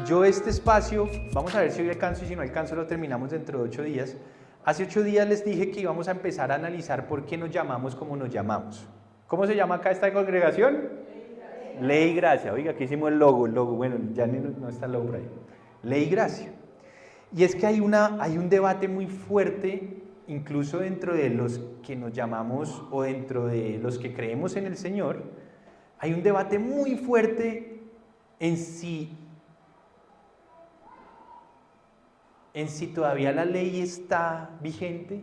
yo este espacio, vamos a ver si hoy alcanzo y si no alcanzo lo terminamos dentro de 8 días. Hace 8 días les dije que íbamos a empezar a analizar por qué nos llamamos como nos llamamos. ¿Cómo se llama acá esta congregación? Ley y Gracia. Oiga, aquí hicimos el logo, bueno, ya no está el logo por ahí. Ley y Gracia. Y es que hay un debate muy fuerte, incluso dentro de los que nos llamamos o dentro de los que creemos en el Señor, hay un debate muy fuerte en si todavía la ley está vigente,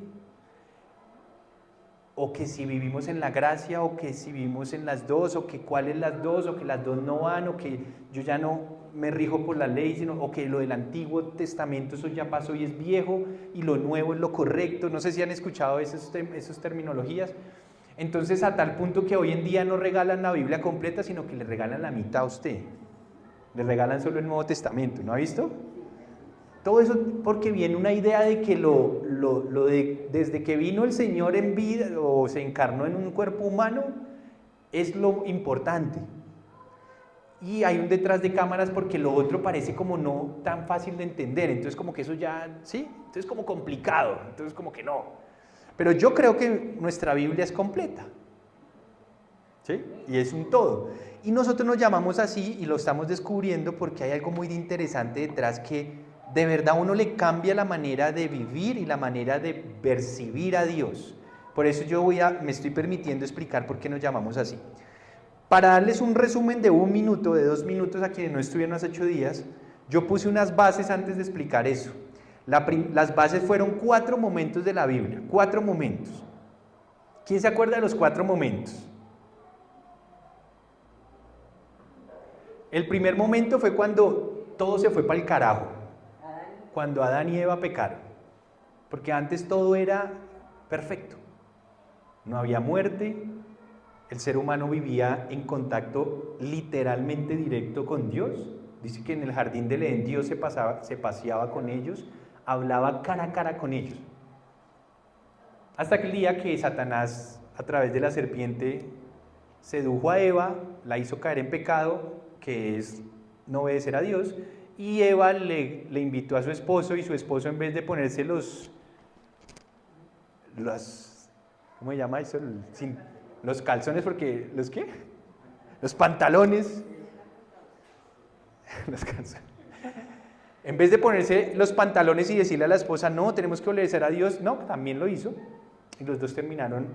o que si vivimos en la gracia, o que si vivimos en las dos, o que cuáles las dos, o que las dos no van, o que yo ya no me rijo por la ley, sino, o que lo del Antiguo Testamento eso ya pasó y es viejo, y lo nuevo es lo correcto. No sé si han escuchado esas terminologías. Entonces, a tal punto que hoy en día no regalan la Biblia completa, sino que le regalan la mitad a usted. Le regalan solo el Nuevo Testamento, ¿no ha visto? Todo eso porque viene una idea de que desde que vino el Señor en vida o se encarnó en un cuerpo humano es lo importante. Y hay un detrás de cámaras porque lo otro parece como no tan fácil de entender. Entonces como que eso ya, ¿sí? Entonces como complicado, entonces como que no. Pero yo creo que nuestra Biblia es completa, ¿sí? Y es un todo. Y nosotros nos llamamos así y lo estamos descubriendo porque hay algo muy interesante detrás que de verdad uno le cambia la manera de vivir y la manera de percibir a Dios. Por eso me estoy permitiendo explicar por qué nos llamamos así. Para darles un resumen de 1 minuto, de 2 minutos a quienes no estuvieron hace 8 días, yo puse unas bases antes de explicar eso. Las bases fueron 4 momentos de la Biblia, 4 momentos. ¿Quién se acuerda de los 4 momentos? El primer momento fue cuando todo se fue para el carajo. Cuando Adán y Eva pecaron, porque antes todo era perfecto, no había muerte, el ser humano vivía en contacto literalmente directo con Dios. Dice que en el jardín del Edén Dios se paseaba con ellos, hablaba cara a cara con ellos, hasta que el día que Satanás a través de la serpiente sedujo a Eva, la hizo caer en pecado, que es no obedecer a Dios. Y Eva le invitó a su esposo, y su esposo, en vez de ponerse ¿cómo se llama eso? Los calzones, porque, ¿los qué? Los pantalones. Los calzones. En vez de ponerse los pantalones y decirle a la esposa, no, tenemos que obedecer a Dios, no, también lo hizo. Y los dos terminaron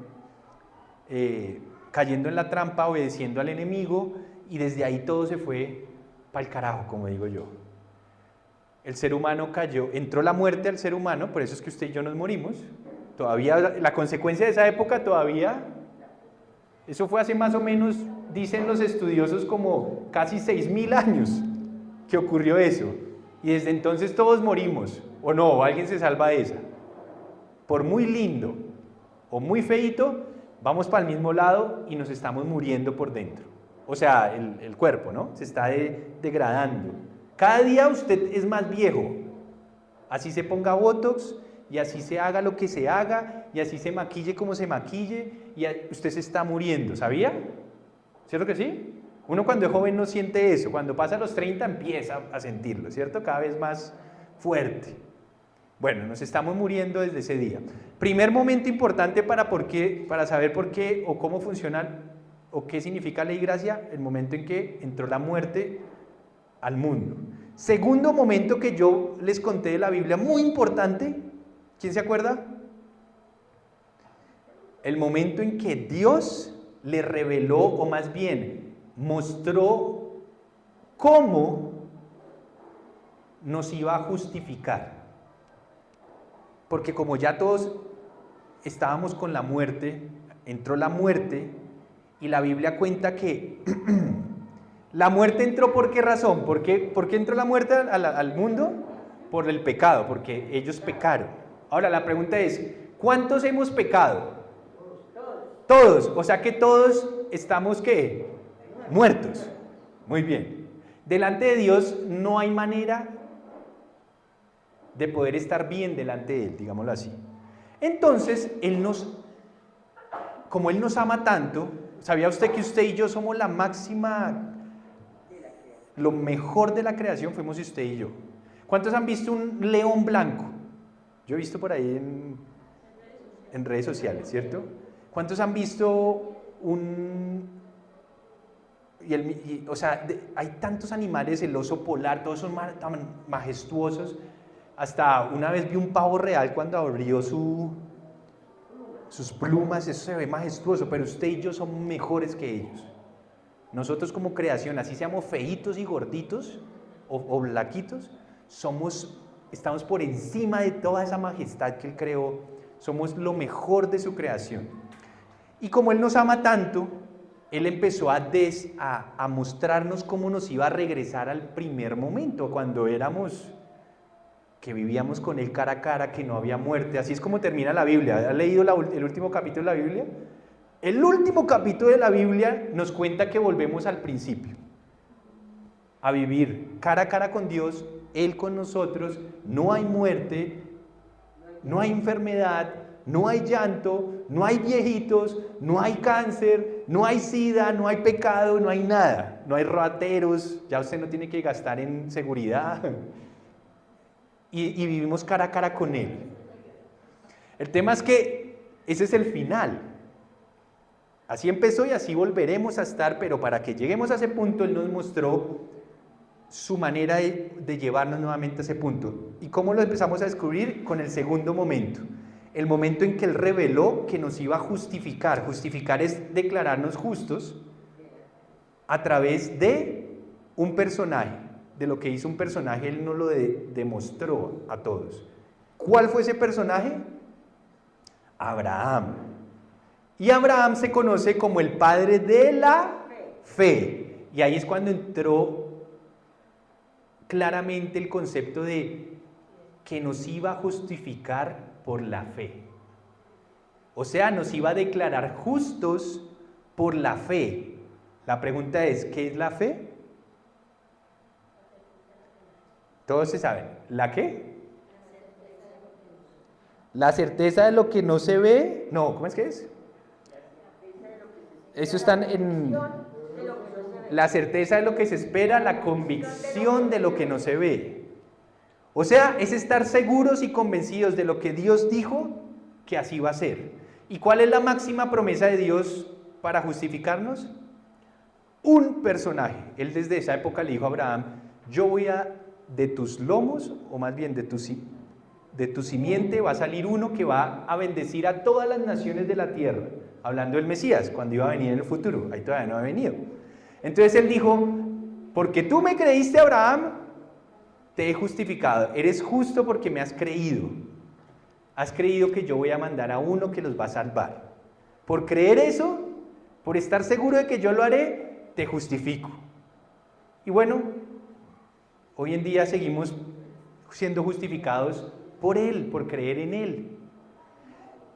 cayendo en la trampa, obedeciendo al enemigo, y desde ahí todo se fue para el carajo, como digo yo. El ser humano cayó, entró la muerte al ser humano, por eso es que usted y yo nos morimos. Todavía, la consecuencia de esa época todavía, eso fue hace más o menos, dicen los estudiosos, como casi 6.000 años que ocurrió eso. Y desde entonces todos morimos, o no, o alguien se salva de esa. Por muy lindo o muy feíto, vamos para el mismo lado y nos estamos muriendo por dentro. O sea, el cuerpo, ¿no? Se está degradando. Cada día usted es más viejo, así se ponga botox y así se haga lo que se haga y así se maquille como se maquille, y usted se está muriendo, ¿sabía? ¿Cierto que sí? Uno cuando es joven no siente eso, cuando pasa a los 30 empieza a sentirlo, ¿cierto? Cada vez más fuerte. Bueno, nos estamos muriendo desde ese día. Primer momento importante para saber por qué o cómo funciona o qué significa ley y gracia, el momento en que entró la muerte al mundo. Segundo momento que yo les conté de la Biblia, muy importante, ¿quién se acuerda? El momento en que Dios le reveló, o más bien mostró cómo nos iba a justificar. Porque como ya todos estábamos con la muerte, entró la muerte, y la Biblia cuenta que la muerte entró, ¿por qué razón? ¿Por qué entró la muerte al mundo? Por el pecado, porque ellos pecaron. Ahora la pregunta es, ¿cuántos hemos pecado? Todos. O sea que todos estamos, ¿qué? Muertos. Muy bien. Delante de Dios no hay manera de poder estar bien delante de Él, digámoslo así. Entonces, como Él nos ama tanto, ¿sabía usted que usted y yo somos la máxima Lo mejor de la creación fuimos usted y yo. ¿Cuántos han visto un león blanco? Yo he visto por ahí en redes sociales, ¿cierto? ¿Cuántos han visto o sea, hay tantos animales, el oso polar, todos son tan majestuosos. Hasta una vez vi un pavo real cuando abrió sus plumas, eso se ve majestuoso, pero usted y yo somos mejores que ellos. Nosotros como creación, así seamos feitos y gorditos o blaquitos, estamos por encima de toda esa majestad que Él creó, somos lo mejor de su creación. Y como Él nos ama tanto, Él empezó a mostrarnos cómo nos iba a regresar al primer momento, cuando que vivíamos con Él cara a cara, que no había muerte. Así es como termina la Biblia. ¿Ha leído el último capítulo de la Biblia? El último capítulo de la Biblia nos cuenta que volvemos al principio, a vivir cara a cara con Dios, Él con nosotros, no hay muerte, no hay enfermedad, no hay llanto, no hay viejitos, no hay cáncer, no hay sida, no hay pecado, no hay nada, no hay rateros, ya usted no tiene que gastar en seguridad. Y vivimos cara a cara con Él. El tema es que ese es el final. Así empezó y así volveremos a estar, pero para que lleguemos a ese punto, Él nos mostró su manera de llevarnos nuevamente a ese punto. ¿Y cómo lo empezamos a descubrir? Con el segundo momento. El momento en que Él reveló que nos iba a justificar. Justificar es declararnos justos a través de un personaje. De lo que hizo un personaje, Él nos lo demostró a todos. ¿Cuál fue ese personaje? Abraham. Y Abraham se conoce como el padre de la fe. Y ahí es cuando entró claramente el concepto de que nos iba a justificar por la fe. O sea, nos iba a declarar justos por la fe. La pregunta es, ¿qué es la fe? Todos se saben. ¿La qué? La certeza de lo que no se ve. No, ¿cómo es que es? Eso está en la certeza de lo que se espera, la convicción de lo que no se ve. O sea, es estar seguros y convencidos de lo que Dios dijo que así va a ser. ¿Y cuál es la máxima promesa de Dios para justificarnos? Un personaje. Él desde esa época le dijo a Abraham, yo voy de tus lomos, o más bien de tu simiente va a salir uno que va a bendecir a todas las naciones de la tierra. Hablando del Mesías, cuando iba a venir en el futuro. Ahí todavía no ha venido. Entonces Él dijo, porque tú me creíste, Abraham, te he justificado. Eres justo porque me has creído. Has creído que yo voy a mandar a uno que los va a salvar. Por creer eso, por estar seguro de que yo lo haré, te justifico. Y bueno, hoy en día seguimos siendo justificados por Él, por creer en Él.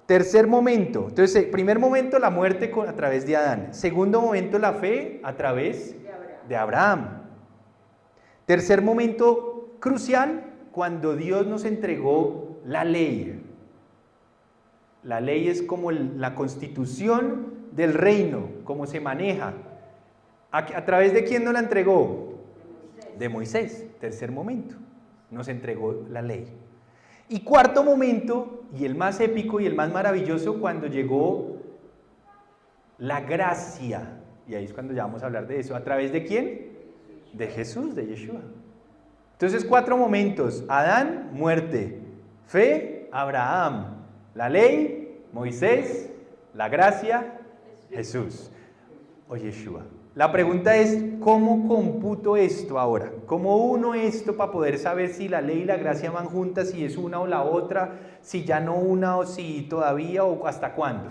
Tercer momento. Entonces, primer momento, la muerte a través de Adán. Segundo momento, la fe a través de Abraham. Tercer momento crucial, cuando Dios nos entregó la ley. La ley es como la constitución del reino, cómo se maneja. ¿A través de quién nos la entregó? De Moisés. Tercer momento, nos entregó la ley. Y cuarto momento, y el más épico y el más maravilloso, cuando llegó la gracia. Y ahí es cuando ya vamos a hablar de eso. ¿A través de quién? De Jesús, de Yeshua. Entonces, 4 momentos: Adán, muerte; fe, Abraham; la ley, Moisés; la gracia, Jesús o Yeshua. La pregunta es, ¿cómo computo esto ahora? ¿Cómo uno esto para poder saber si la ley y la gracia van juntas, si es una o la otra, si ya no una o si todavía o hasta cuándo?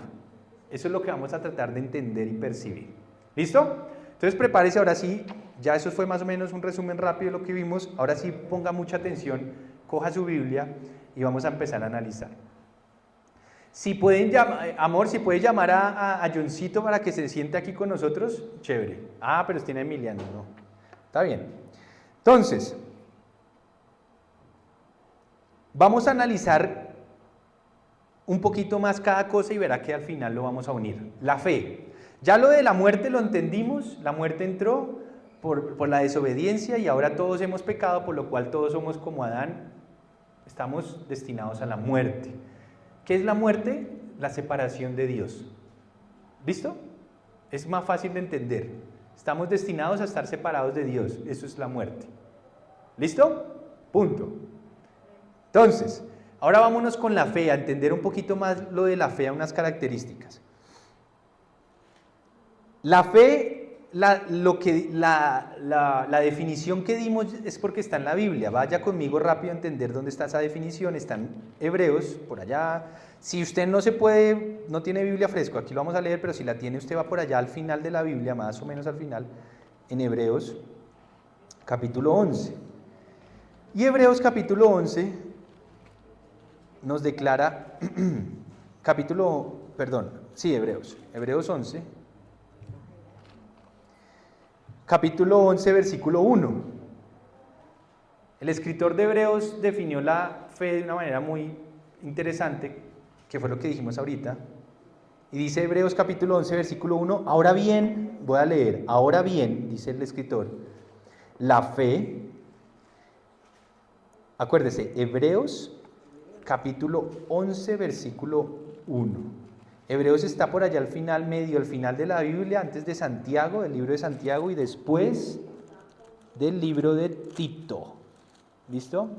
Eso es lo que vamos a tratar de entender y percibir. ¿Listo? Entonces prepárese ahora sí, ya eso fue más o menos un resumen rápido de lo que vimos. Ahora sí ponga mucha atención, coja su Biblia y vamos a empezar a analizar. Si pueden llamar, amor, si puedes llamar a Johncito para que se siente aquí con nosotros, chévere. Ah, pero tiene Emiliano, no. Está bien. Entonces, vamos a analizar un poquito más cada cosa y verá que al final lo vamos a unir. La fe. Ya lo de la muerte lo entendimos, la muerte entró por la desobediencia y ahora todos hemos pecado, por lo cual todos somos como Adán, estamos destinados a la muerte. ¿Qué es la muerte? La separación de Dios. ¿Listo? Es más fácil de entender. Estamos destinados a estar separados de Dios. Eso es la muerte. ¿Listo? Punto. Entonces, ahora vámonos con la fe, a entender un poquito más lo de la fe, a unas características. La fe, la definición que dimos es porque está en la Biblia. Vaya conmigo rápido a entender dónde está esa definición. Está en Hebreos, por allá. Si usted no tiene Biblia fresco, aquí lo vamos a leer, pero si la tiene, usted va por allá al final de la Biblia, más o menos al final, en Hebreos, capítulo 11. Y Hebreos, capítulo 11, nos declara, Hebreos 11, capítulo 11, versículo 1. El escritor de Hebreos definió la fe de una manera muy interesante, que fue lo que dijimos ahorita, y dice Hebreos capítulo 11, versículo 1, ahora bien, voy a leer, ahora bien, dice el escritor, la fe, acuérdese, Hebreos capítulo 11, versículo 1. Hebreos está por allá al final, medio al final de la Biblia, antes de Santiago, del libro de Santiago, y después del libro de Tito. ¿Listo?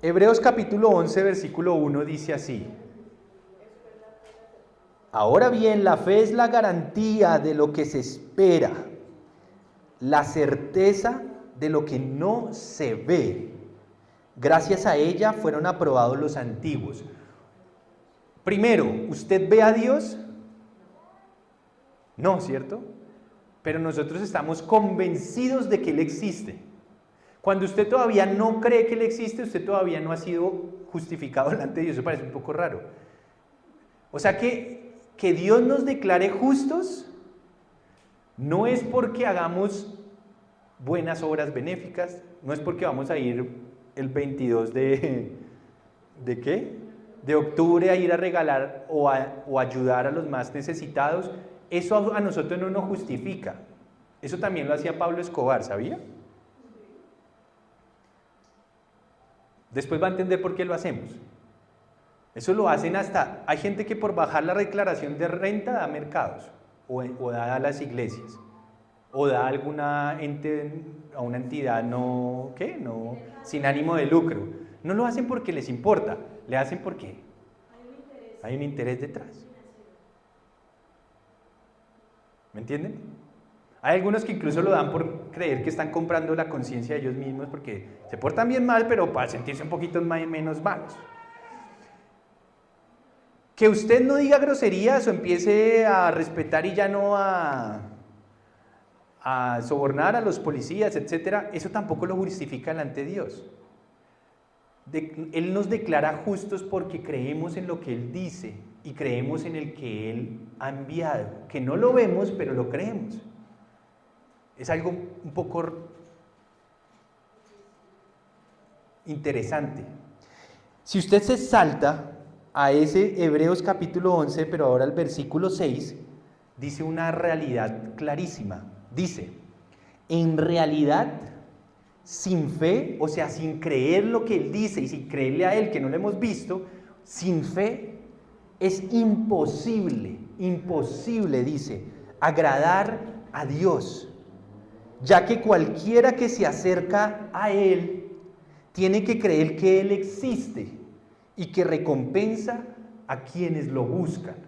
Hebreos capítulo 11, versículo 1 dice así. Ahora bien, la fe es la garantía de lo que se espera, la certeza de lo que no se ve. Gracias a ella fueron aprobados los antiguos. Primero, ¿usted ve a Dios? No, ¿cierto? Pero nosotros estamos convencidos de que Él existe. Cuando usted todavía no cree que Él existe, usted todavía no ha sido justificado delante de Dios. Eso parece un poco raro. O sea que Dios nos declare justos no es porque hagamos buenas obras benéficas, no es porque vamos a ir el 22 ¿de qué? De octubre a ir a regalar o ayudar a los más necesitados. Eso a nosotros no nos justifica. Eso también lo hacía Pablo Escobar, ¿sabía? Después va a entender por qué lo hacemos. Eso lo hacen hasta... Hay gente que por bajar la declaración de renta da mercados o da a las iglesias o da a alguna a una entidad no sin ánimo de lucro. No lo hacen porque les importa, le hacen porque hay un interés detrás. ¿Me entienden? Hay algunos que incluso lo dan por creer que están comprando la conciencia de ellos mismos porque se portan bien mal, pero para sentirse un poquito menos malos. Que usted no diga groserías o empiece a respetar y ya no a sobornar a los policías, etcétera, eso tampoco lo justifica delante de Dios. Él nos declara justos porque creemos en lo que Él dice y creemos en el que Él ha enviado, que no lo vemos, pero lo creemos. Es algo un poco interesante. Si usted se salta a ese Hebreos capítulo 11, pero ahora el versículo 6, dice una realidad clarísima. Dice, en realidad, sin fe, o sea, sin creer lo que Él dice y sin creerle a Él que no lo hemos visto, sin fe es imposible, dice, agradar a Dios, ya que cualquiera que se acerca a Él tiene que creer que Él existe y que recompensa a quienes lo buscan.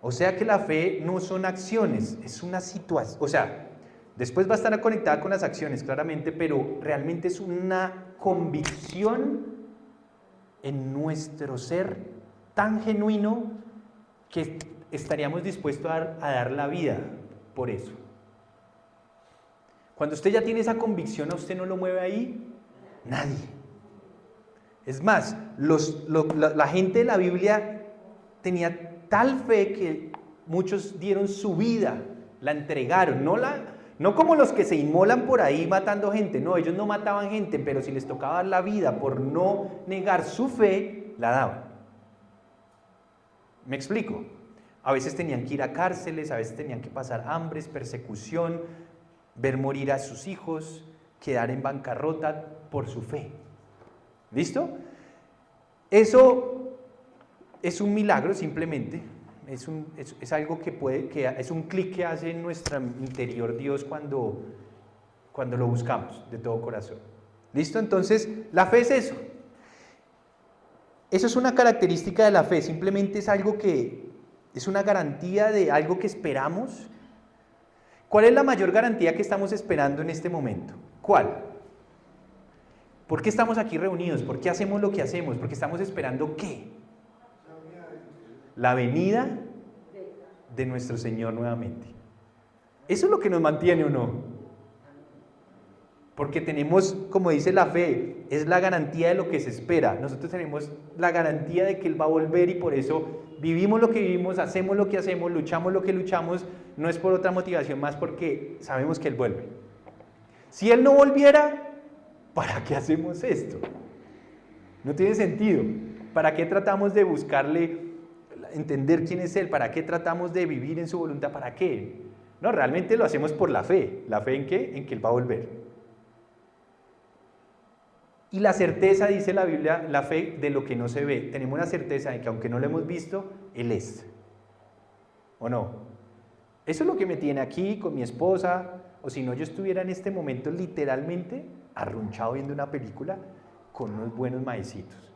O sea que la fe no son acciones, es una situación. O sea, después va a estar conectada con las acciones, claramente, pero realmente es una convicción en nuestro ser tan genuino que estaríamos dispuestos a dar la vida por eso. Cuando usted ya tiene esa convicción, ¿a usted no lo mueve ahí? Nadie. Es más, la gente de la Biblia tenía tal fe que muchos dieron su vida, la entregaron, no como los que se inmolan por ahí matando gente, no, ellos no mataban gente, pero si les tocaba dar la vida por no negar su fe, la daban. Me explico. A veces tenían que ir a cárceles, a veces tenían que pasar hambres, persecución, ver morir a sus hijos, quedar en bancarrota por su fe. ¿Listo? Eso es un milagro simplemente, es algo es un clic que hace en nuestro interior Dios cuando lo buscamos de todo corazón. ¿Listo? Entonces, la fe es eso. Eso es una característica de la fe, simplemente es algo que es una garantía de algo que esperamos. ¿Cuál es la mayor garantía que estamos esperando en este momento? ¿Cuál? ¿Por qué estamos aquí reunidos? ¿Por qué hacemos lo que hacemos? Porque estamos esperando ¿qué? La venida de nuestro Señor nuevamente. ¿Eso es lo que nos mantiene o no? Porque tenemos, como dice la fe, es la garantía de lo que se espera. Nosotros tenemos la garantía de que Él va a volver y por eso vivimos lo que vivimos, hacemos lo que hacemos, luchamos lo que luchamos. No es por otra motivación más porque sabemos que Él vuelve. Si Él no volviera, ¿para qué hacemos esto? No tiene sentido. ¿Para qué tratamos de buscarle, entender quién es Él? ¿Para qué tratamos de vivir en su voluntad? ¿Para qué? No, realmente lo hacemos por la fe. ¿La fe en qué? En que Él va a volver. Y la certeza, dice la Biblia, la fe de lo que no se ve. Tenemos una certeza de que aunque no lo hemos visto, Él es. ¿O no? Eso es lo que me tiene aquí con mi esposa, o si no yo estuviera en este momento literalmente arrunchado viendo una película con unos buenos maicitos.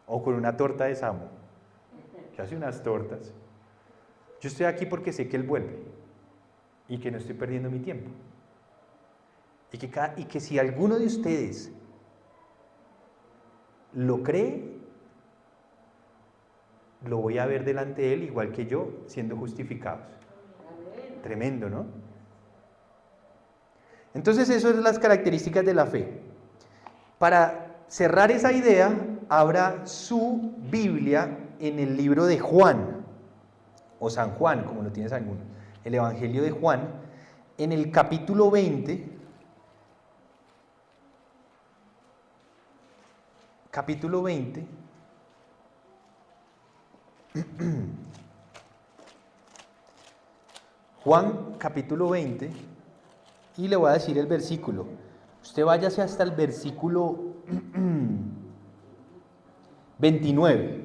O con una torta de Samo, que hace unas tortas. Yo estoy aquí porque sé que Él vuelve y que no estoy perdiendo mi tiempo. Y que si alguno de ustedes lo cree, lo voy a ver delante de Él, igual que yo, siendo justificados. Tremendo, ¿no? Entonces, eso es las características de la fe. Para cerrar esa idea, abra su Biblia en el libro de Juan, o San Juan, como lo tienes alguno, el Evangelio de Juan, en el capítulo 20, Juan capítulo 20, y le voy a decir el versículo. Usted váyase hasta el versículo 29.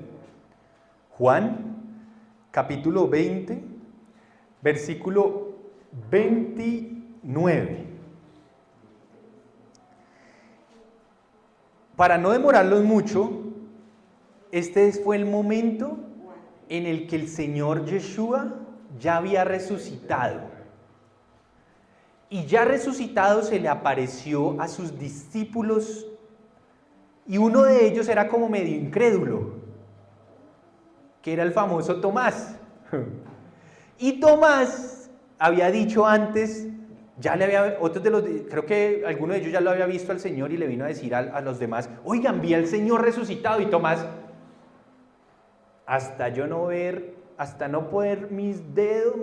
Juan capítulo 20, versículo 29. Para no demorarlos mucho, este fue el momento en el que el Señor Yeshua ya había resucitado. Y ya resucitado se le apareció a sus discípulos y uno de ellos era como medio incrédulo, que era el famoso Tomás. Y Tomás había dicho antes, creo que alguno de ellos ya lo había visto al Señor y le vino a decir a los demás, oigan, vi al Señor resucitado. Y Tomás, hasta no poner mi dedo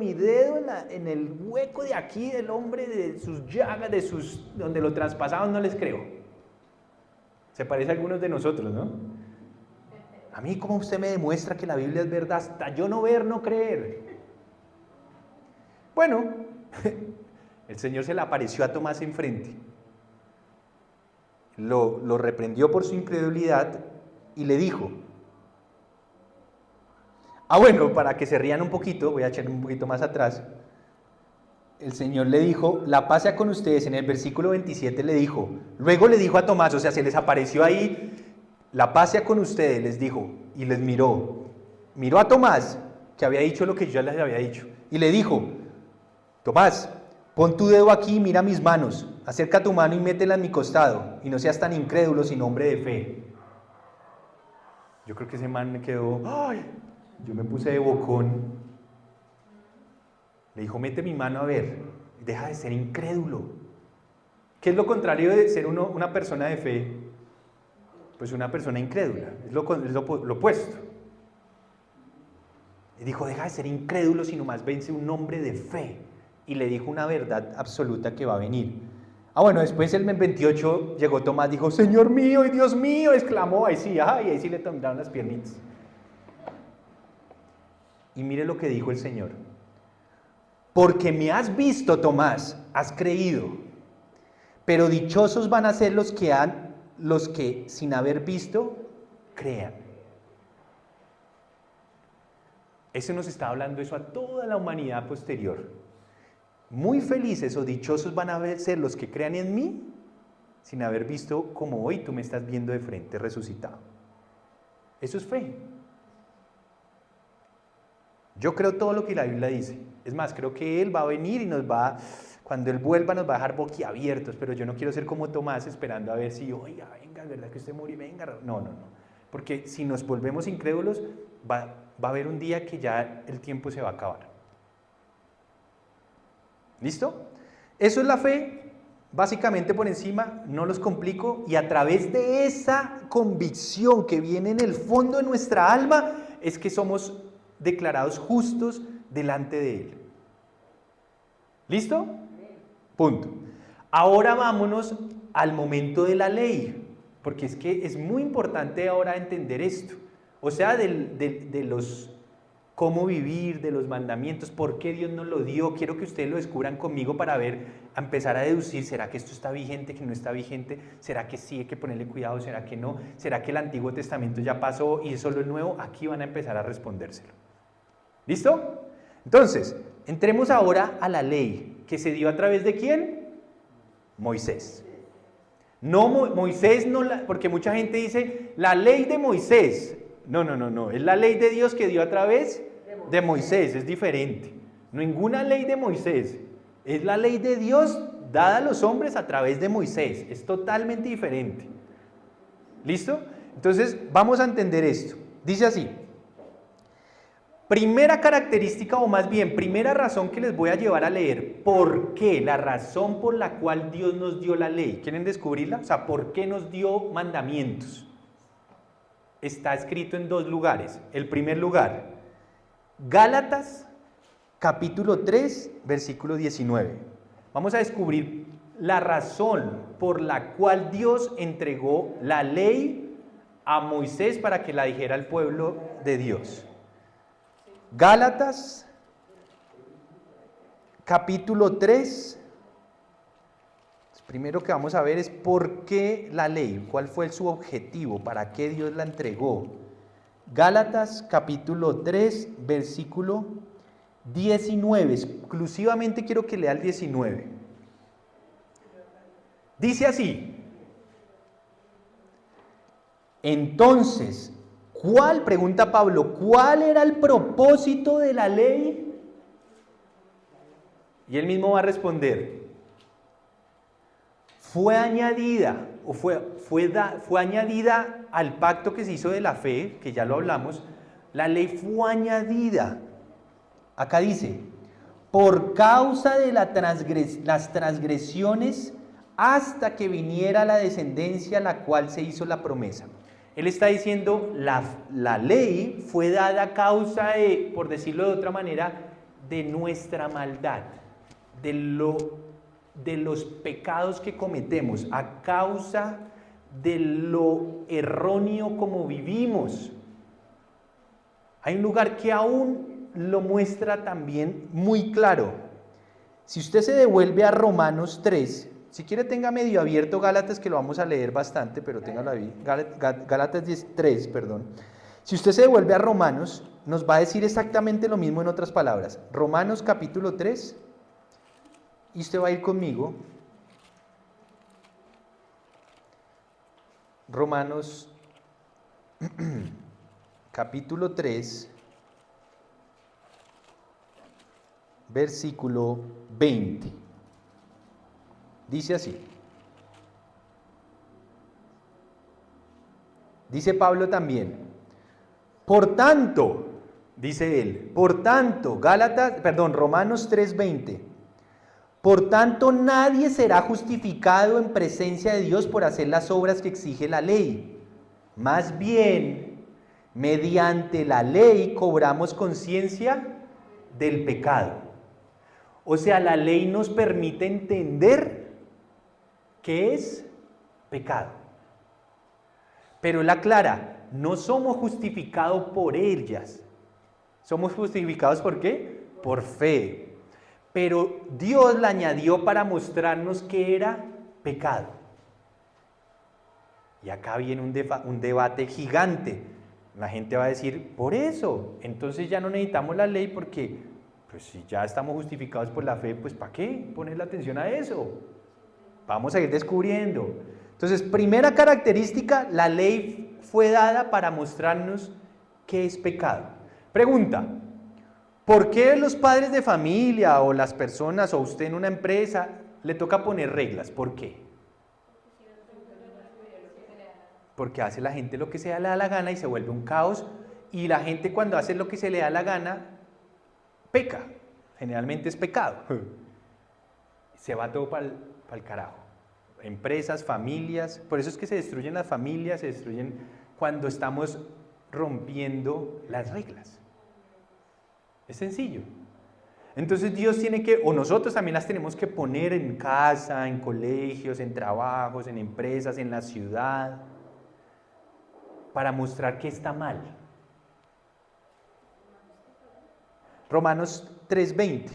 en el hueco de aquí del hombre, de sus llagas, donde lo traspasaban, no les creo. Se parece a algunos de nosotros, ¿no? A mí, ¿cómo usted me demuestra que la Biblia es verdad? Hasta yo no ver, no creer. Bueno, el Señor se le apareció a Tomás enfrente. Lo reprendió por su incredulidad y le dijo, bueno, para que se rían un poquito, voy a echar un poquito más atrás. El Señor le dijo, la paz sea con ustedes. En el versículo 27 le dijo, luego le dijo a Tomás, o sea, se les apareció ahí, la paz sea con ustedes, les dijo, y les miró a Tomás, que había dicho lo que yo ya les había dicho, y le dijo, Tomás, pon tu dedo aquí y mira mis manos, acerca tu mano y métela en mi costado, y no seas tan incrédulo, sino hombre de fe. Yo creo que ese man me quedó, yo me puse de bocón. Le dijo, mete mi mano a ver, deja de ser incrédulo. ¿Qué es lo contrario de ser una persona de fe? Pues una persona incrédula, es lo opuesto. Y dijo, deja de ser incrédulo, sino más bien sé un hombre de fe. Y le dijo una verdad absoluta que va a venir. Bueno, después el 28 llegó Tomás, dijo, Señor mío y Dios mío, exclamó, ahí sí le temblaron las piernitas. Y mire lo que dijo el Señor. Porque me has visto, Tomás, has creído. Pero dichosos van a ser los que sin haber visto, crean. Eso nos está hablando eso a toda la humanidad posterior. Muy felices o dichosos van a ser los que crean en mí, sin haber visto como hoy tú me estás viendo de frente resucitado. Eso es fe. Yo creo todo lo que la Biblia dice. Es más, creo que Él va a venir y cuando Él vuelva nos va a dejar boquiabiertos, pero yo no quiero ser como Tomás esperando a ver si, oiga, venga, es verdad que usted murió, venga. No. Porque si nos volvemos incrédulos, va a haber un día que ya el tiempo se va a acabar. ¿Listo? Eso es la fe, básicamente por encima, no los complico, y a través de esa convicción que viene en el fondo de nuestra alma, es que somos declarados justos delante de Él. ¿Listo? Punto. Ahora vámonos al momento de la ley, porque es que es muy importante ahora entender esto. O sea, de los cómo vivir, de los mandamientos, por qué Dios nos lo dio. Quiero que ustedes lo descubran conmigo para empezar a deducir, ¿será que esto está vigente, que no está vigente? ¿Será que sí hay que ponerle cuidado? ¿Será que no? ¿Será que el Antiguo Testamento ya pasó y es solo el Nuevo? Aquí van a empezar a respondérselo. ¿Listo? Entonces, entremos ahora a la ley, que se dio a través de ¿quién? Moisés. No, Moisés no, porque mucha gente dice, la ley de Moisés. No, es la ley de Dios que dio a través de Moisés, es diferente. Ninguna ley de Moisés, es la ley de Dios dada a los hombres a través de Moisés, es totalmente diferente. ¿Listo? Entonces, vamos a entender esto. Dice así, primera característica, o más bien, primera razón que les voy a llevar a leer, ¿por qué? La razón por la cual Dios nos dio la ley. ¿Quieren descubrirla? O sea, ¿por qué nos dio mandamientos? Está escrito en dos lugares. El primer lugar, Gálatas, capítulo 3, versículo 19. Vamos a descubrir la razón por la cual Dios entregó la ley a Moisés para que la dijera al pueblo de Dios. Gálatas, capítulo 3. Primero que vamos a ver es por qué la ley, cuál fue su objetivo, para qué Dios la entregó. Gálatas capítulo 3, versículo 19, exclusivamente quiero que lea el 19. Dice así, entonces, pregunta Pablo, ¿cuál era el propósito de la ley? Y él mismo va a responder, fue añadida al pacto que se hizo de la fe, que ya lo hablamos. La ley fue añadida. Acá dice, por causa de las transgresiones, hasta que viniera la descendencia a la cual se hizo la promesa. Él está diciendo, la ley fue dada a causa de, por decirlo de otra manera, de nuestra maldad, de los pecados que cometemos, a causa de lo erróneo como vivimos. Hay un lugar que aún lo muestra también muy claro. Si usted se devuelve a Romanos 3, si quiere tenga medio abierto Gálatas, que lo vamos a leer bastante, pero téngalo ahí, Gálatas 3, perdón. Si usted se devuelve a Romanos, nos va a decir exactamente lo mismo en otras palabras. Romanos capítulo 3, y usted va a ir conmigo. Romanos capítulo 3, versículo 20. Dice así. Dice Pablo también. Por tanto, dice él, Romanos 3:20. Por tanto, nadie será justificado en presencia de Dios por hacer las obras que exige la ley. Más bien, mediante la ley cobramos conciencia del pecado. O sea, la ley nos permite entender qué es pecado. Pero él aclara, no somos justificados por ellas, Somos justificados ¿por qué? Por fe. Pero Dios la añadió para mostrarnos que era pecado. Y acá viene un debate gigante. La gente va a decir, por eso, entonces ya no necesitamos la ley porque, pues si ya estamos justificados por la fe, pues ¿para qué poner la atención a eso? Vamos a ir descubriendo. Entonces, primera característica, la ley fue dada para mostrarnos qué es pecado. Pregunta, ¿por qué los padres de familia o las personas o usted en una empresa le toca poner reglas? ¿Por qué? Porque hace la gente lo que se le da la gana y se vuelve un caos, y la gente cuando hace lo que se le da la gana, peca, generalmente es pecado. Se va todo para el carajo. Empresas, familias, por eso es que se destruyen las familias, se destruyen cuando estamos rompiendo las reglas. Es sencillo. Entonces Dios tiene que, o nosotros también las tenemos que poner en casa, en colegios, en trabajos, en empresas, en la ciudad, para mostrar que está mal. Romanos 3:20.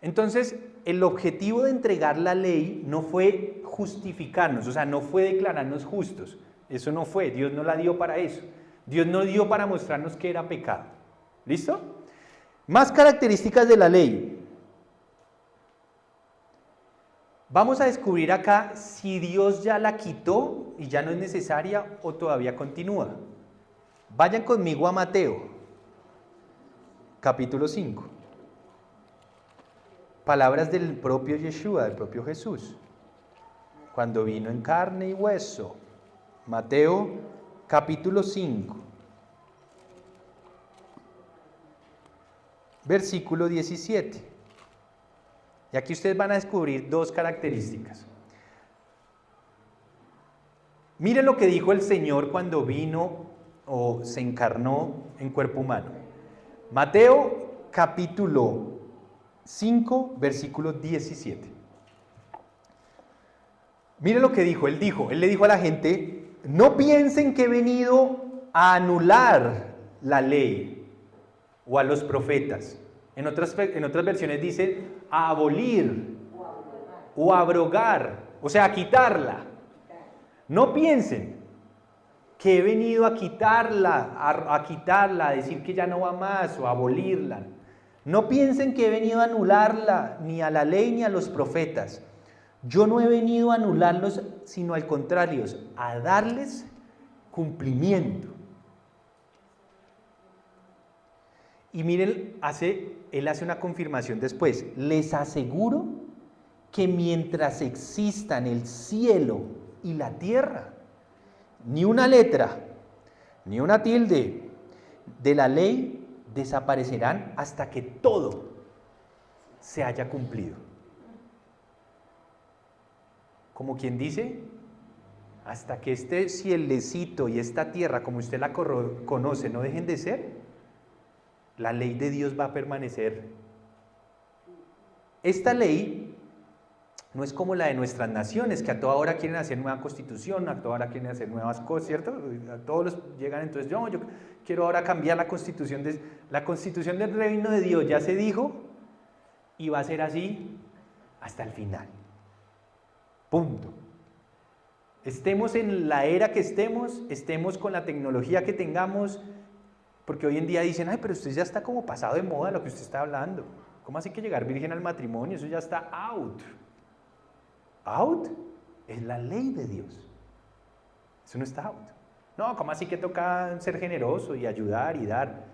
Entonces, el objetivo de entregar la ley no fue justificarnos, o sea, no fue declararnos justos. Eso no fue, Dios no la dio para eso. Dios no dio para mostrarnos que era pecado. ¿Listo? Más características de la ley. Vamos a descubrir acá si Dios ya la quitó y ya no es necesaria o todavía continúa. Vayan conmigo a Mateo, capítulo 5. Palabras del propio Yeshua, del propio Jesús, cuando vino en carne y hueso. Mateo, capítulo 5, versículo 17. Y aquí ustedes van a descubrir dos características. Miren lo que dijo el Señor cuando vino o se encarnó en cuerpo humano. Mateo capítulo 5, versículo 17. Miren lo que dijo. Él le dijo a la gente, no piensen que he venido a anular la ley o a los profetas. En otras versiones dice a abolir o abrogar, o sea, a quitarla. No piensen que he venido a quitarla, a decir que ya no va más o a abolirla. No piensen que he venido a anularla, ni a la ley ni a los profetas. Yo no he venido a anularlos, sino al contrario, a darles cumplimiento. Y miren, él hace una confirmación después. Les aseguro que mientras existan el cielo y la tierra, ni una letra, ni una tilde de la ley desaparecerán hasta que todo se haya cumplido. Como quien dice, hasta que este cielecito y esta tierra, como usted la conoce, no dejen de ser, la ley de Dios va a permanecer. Esta ley no es como la de nuestras naciones, que a toda hora quieren hacer nueva constitución, a toda hora quieren hacer nuevas cosas, ¿cierto? A todos llegan, entonces yo quiero ahora cambiar la constitución. La constitución del reino de Dios ya se dijo y va a ser así hasta el final. Punto. Estemos en la era que estemos con la tecnología que tengamos, porque hoy en día dicen, ay, pero usted ya está como pasado de moda lo que usted está hablando. ¿Cómo así que llegar virgen al matrimonio? Eso ya está out. Out es la ley de Dios. Eso no está out. No, ¿cómo así que toca ser generoso y ayudar y dar?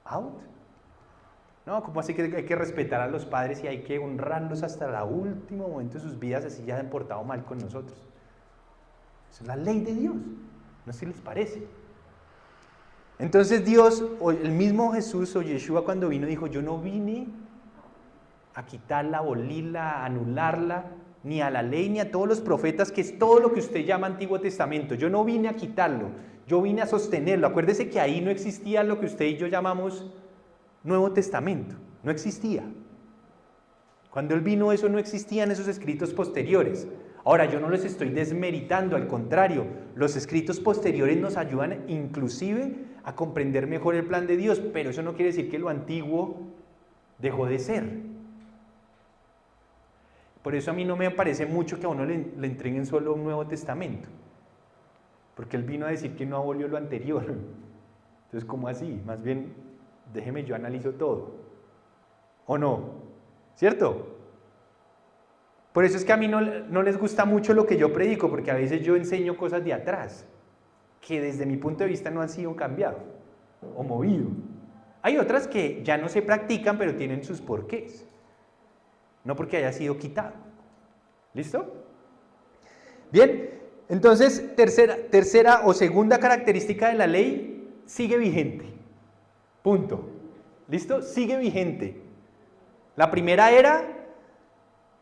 Out. No, ¿cómo así que hay que respetar a los padres y hay que honrarlos hasta el último momento de sus vidas, así ya han portado mal con nosotros? Esa es la ley de Dios. No sé si les parece. Entonces Dios, o el mismo Jesús o Yeshua cuando vino dijo, yo no vine a quitarla, abolirla, a anularla, ni a la ley, ni a todos los profetas, que es todo lo que usted llama Antiguo Testamento. Yo no vine a quitarlo, yo vine a sostenerlo. Acuérdese que ahí no existía lo que usted y yo llamamos Nuevo Testamento, no existía. Cuando Él vino eso no existía en esos escritos posteriores. Ahora, yo no les estoy desmeritando, al contrario, los escritos posteriores nos ayudan inclusive a comprender mejor el plan de Dios, pero eso no quiere decir que lo antiguo dejó de ser. Por eso a mí no me parece mucho que a uno le entreguen solo un Nuevo Testamento, porque Él vino a decir que no abolió lo anterior. Entonces, ¿cómo así? Más bien, déjeme yo analizo todo, ¿o no? ¿Cierto? Por eso es que a mí no les gusta mucho lo que yo predico, porque a veces yo enseño cosas de atrás, que desde mi punto de vista no han sido cambiadas o movido. Hay otras que ya no se practican, pero tienen sus porqués. No porque haya sido quitado. ¿Listo? Bien, entonces, tercera o segunda característica de la ley, sigue vigente. Punto. ¿Listo? Sigue vigente. La primera era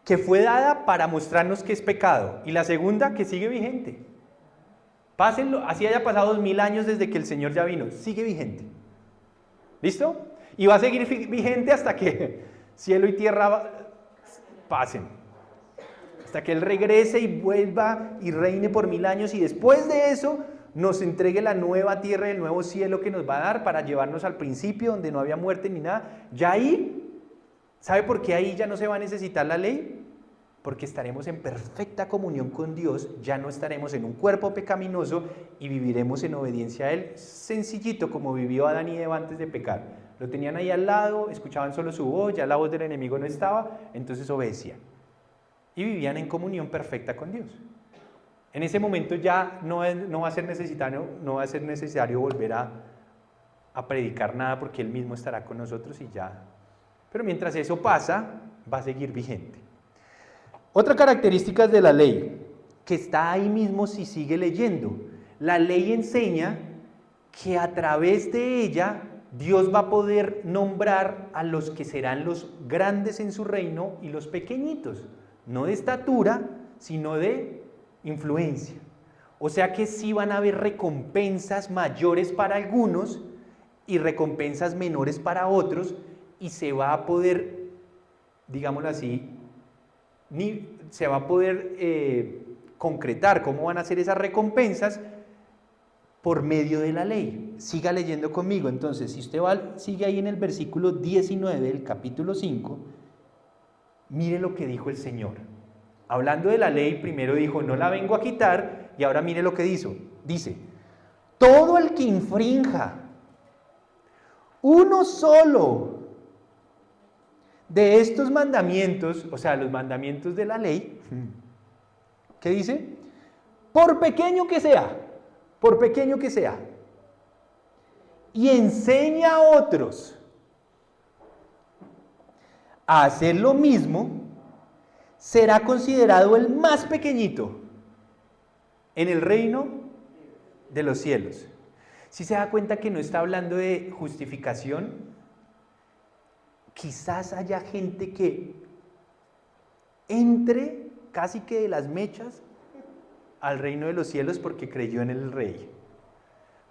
que fue dada para mostrarnos que es pecado. Y la segunda, que sigue vigente. Pásenlo, así haya pasado 2000 años desde que el Señor ya vino, sigue vigente. ¿Listo? Y va a seguir vigente hasta que cielo y tierra pasen. Hasta que Él regrese y vuelva y reine por 1000 años, y después de eso nos entregue la nueva tierra y el nuevo cielo que nos va a dar para llevarnos al principio donde no había muerte ni nada. Ya ahí, ¿sabe por qué ahí ya no se va a necesitar la ley? Porque estaremos en perfecta comunión con Dios, ya no estaremos en un cuerpo pecaminoso y viviremos en obediencia a Él, sencillito como vivió Adán y Eva antes de pecar. Lo tenían ahí al lado, escuchaban solo su voz, ya la voz del enemigo no estaba, entonces obedecían. Y vivían en comunión perfecta con Dios. En ese momento ya no va a ser necesario volver a predicar nada, porque Él mismo estará con nosotros y ya. Pero mientras eso pasa, va a seguir vigente. Otra característica de la ley, que está ahí mismo si sigue leyendo. La ley enseña que a través de ella Dios va a poder nombrar a los que serán los grandes en su reino y los pequeñitos, no de estatura, sino de influencia. O sea que sí van a haber recompensas mayores para algunos y recompensas menores para otros, y se va a poder, digámoslo así, se va a poder concretar cómo van a ser esas recompensas por medio de la ley. Siga leyendo conmigo. Entonces, si usted sigue ahí en el versículo 19 del capítulo 5, mire lo que dijo el Señor. Hablando de la ley, primero dijo, no la vengo a quitar, y ahora mire lo que dice, todo el que infrinja uno solo de estos mandamientos, o sea, los mandamientos de la ley, ¿qué dice? Por pequeño que sea, y enseña a otros a hacer lo mismo, será considerado el más pequeñito en el reino de los cielos. Si se da cuenta que no está hablando de justificación, quizás haya gente que entre casi que de las mechas al reino de los cielos porque creyó en el Rey.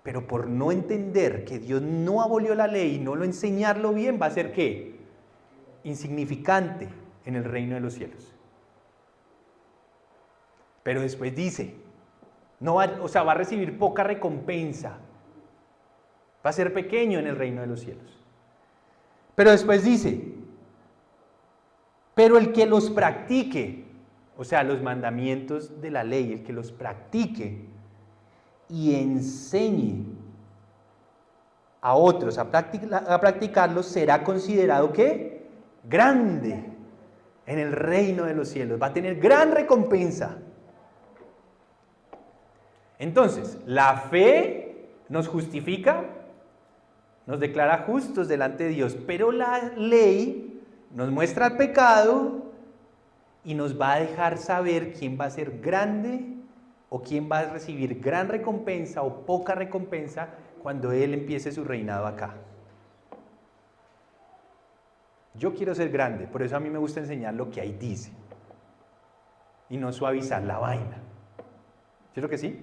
Pero por no entender que Dios no abolió la ley y no lo enseñarlo bien, va a ser ¿qué? Insignificante en el reino de los cielos. Pero después dice, va a recibir poca recompensa. Va a ser pequeño en el reino de los cielos. Pero después dice, pero el que los practique, o sea, los mandamientos de la ley, el que los practique y enseñe a otros a practicarlos, será considerado ¿qué? Grande en el reino de los cielos. Va a tener gran recompensa. Entonces, la fe nos justifica, nos declara justos delante de Dios, pero la ley nos muestra el pecado y nos va a dejar saber quién va a ser grande o quién va a recibir gran recompensa o poca recompensa cuando Él empiece su reinado acá. Yo quiero ser grande, por eso a mí me gusta enseñar lo que ahí dice y no suavizar la vaina. ¿Cierto que sí?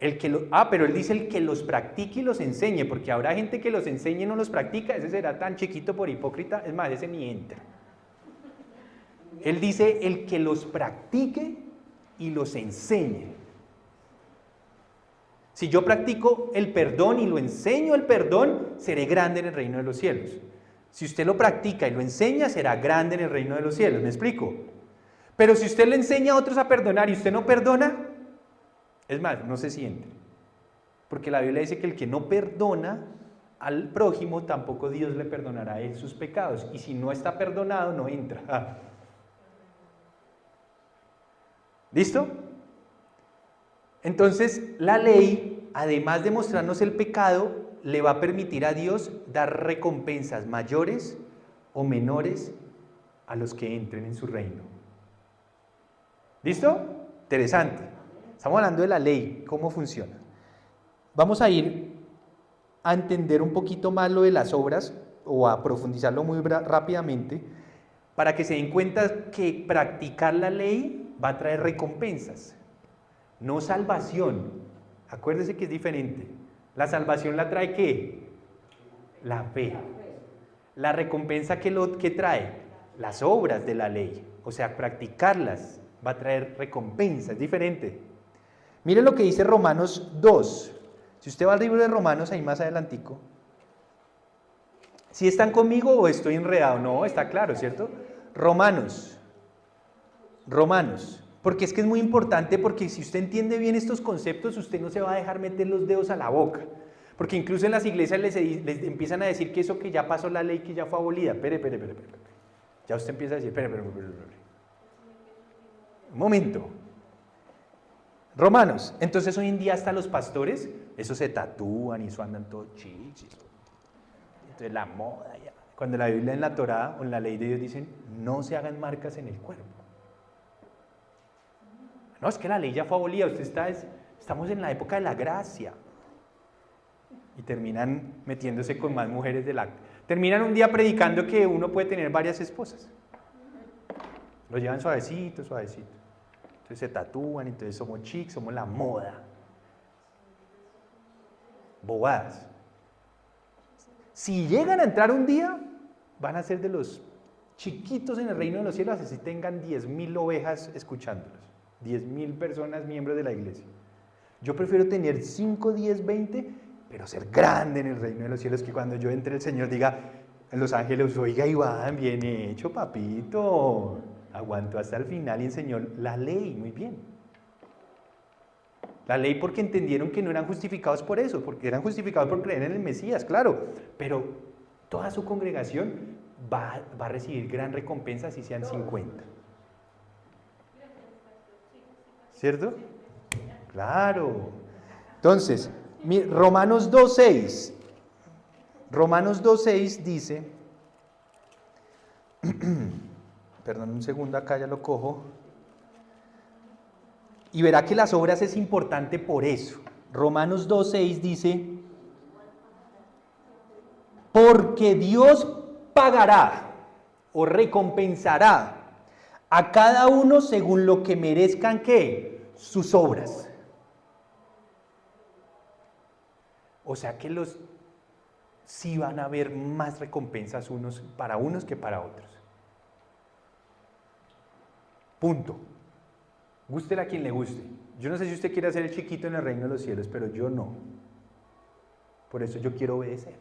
Pero Él dice el que los practique y los enseñe, porque habrá gente que los enseñe y no los practica. Ese será tan chiquito por hipócrita, es más, ese ni entra. Él dice el que los practique y los enseñe. Si yo practico el perdón y lo enseño el perdón, seré grande en el reino de los cielos. Si usted lo practica y lo enseña, será grande en el reino de los cielos. ¿Me explico? Pero si usted le enseña a otros a perdonar y usted no perdona, es más, no se siente. Porque la Biblia dice que el que no perdona al prójimo, tampoco Dios le perdonará a él sus pecados. Y si no está perdonado, no entra. ¿Listo? Entonces, la ley, además de mostrarnos el pecado, le va a permitir a Dios dar recompensas mayores o menores a los que entren en su reino. ¿Listo? Interesante. Estamos hablando de la ley, cómo funciona. Vamos a ir a entender un poquito más lo de las obras o a profundizarlo muy rápidamente para que se den cuenta que practicar la ley va a traer recompensas, no salvación. Acuérdese que es diferente. La salvación la trae ¿qué? La fe. La recompensa ¿qué trae? Las obras de la ley. O sea, practicarlas va a traer recompensa, es diferente. Mire lo que dice Romanos 2. Si usted va al libro de Romanos, ahí más adelantico. ¿Sí están conmigo o estoy enredado? No, está claro, ¿cierto? Romanos. Porque es que es muy importante, porque si usted entiende bien estos conceptos, usted no se va a dejar meter los dedos a la boca. Porque incluso en las iglesias les empiezan a decir que eso que ya pasó la ley, que ya fue abolida. Espere. Ya usted empieza a decir, espere. Un momento. Romanos. Entonces hoy en día hasta los pastores, eso se tatúan y eso andan todos chichis. Entonces la moda ya. Cuando la Biblia en la Torá o en la ley de Dios dicen, no se hagan marcas en el cuerpo. No, es que la ley ya fue abolida, estamos en la época de la gracia. Y terminan metiéndose con más mujeres del acto. Terminan un día predicando que uno puede tener varias esposas. Lo llevan suavecito. Entonces se tatúan, entonces somos chics, somos la moda. Bobadas. Si llegan a entrar un día, van a ser de los chiquitos en el reino de los cielos, así tengan 10,000 ovejas escuchándolos. 10,000 personas miembros de la iglesia. Yo prefiero tener 5, 10, 20, pero ser grande en el reino de los cielos, que cuando yo entre el Señor diga en los ángeles, oiga Iván, bien hecho papito, aguantó hasta el final y enseñó la ley, muy bien. La ley porque entendieron que no eran justificados por eso, porque eran justificados por creer en el Mesías, claro, pero toda su congregación va a recibir gran recompensa si sean 50. ¿Cierto? Claro. Entonces, Romanos 2:6. Romanos 2:6 dice, perdón un segundo, acá ya lo cojo, y verá que las obras es importante por eso. Romanos 2:6 dice, porque Dios pagará o recompensará a cada uno según lo que merezcan, ¿qué? Sus obras. O sea que sí van a haber más recompensas para unos que para otros. Punto. Gústele a quien le guste. Yo no sé si usted quiere hacer el chiquito en el reino de los cielos, pero yo no. Por eso yo quiero obedecer.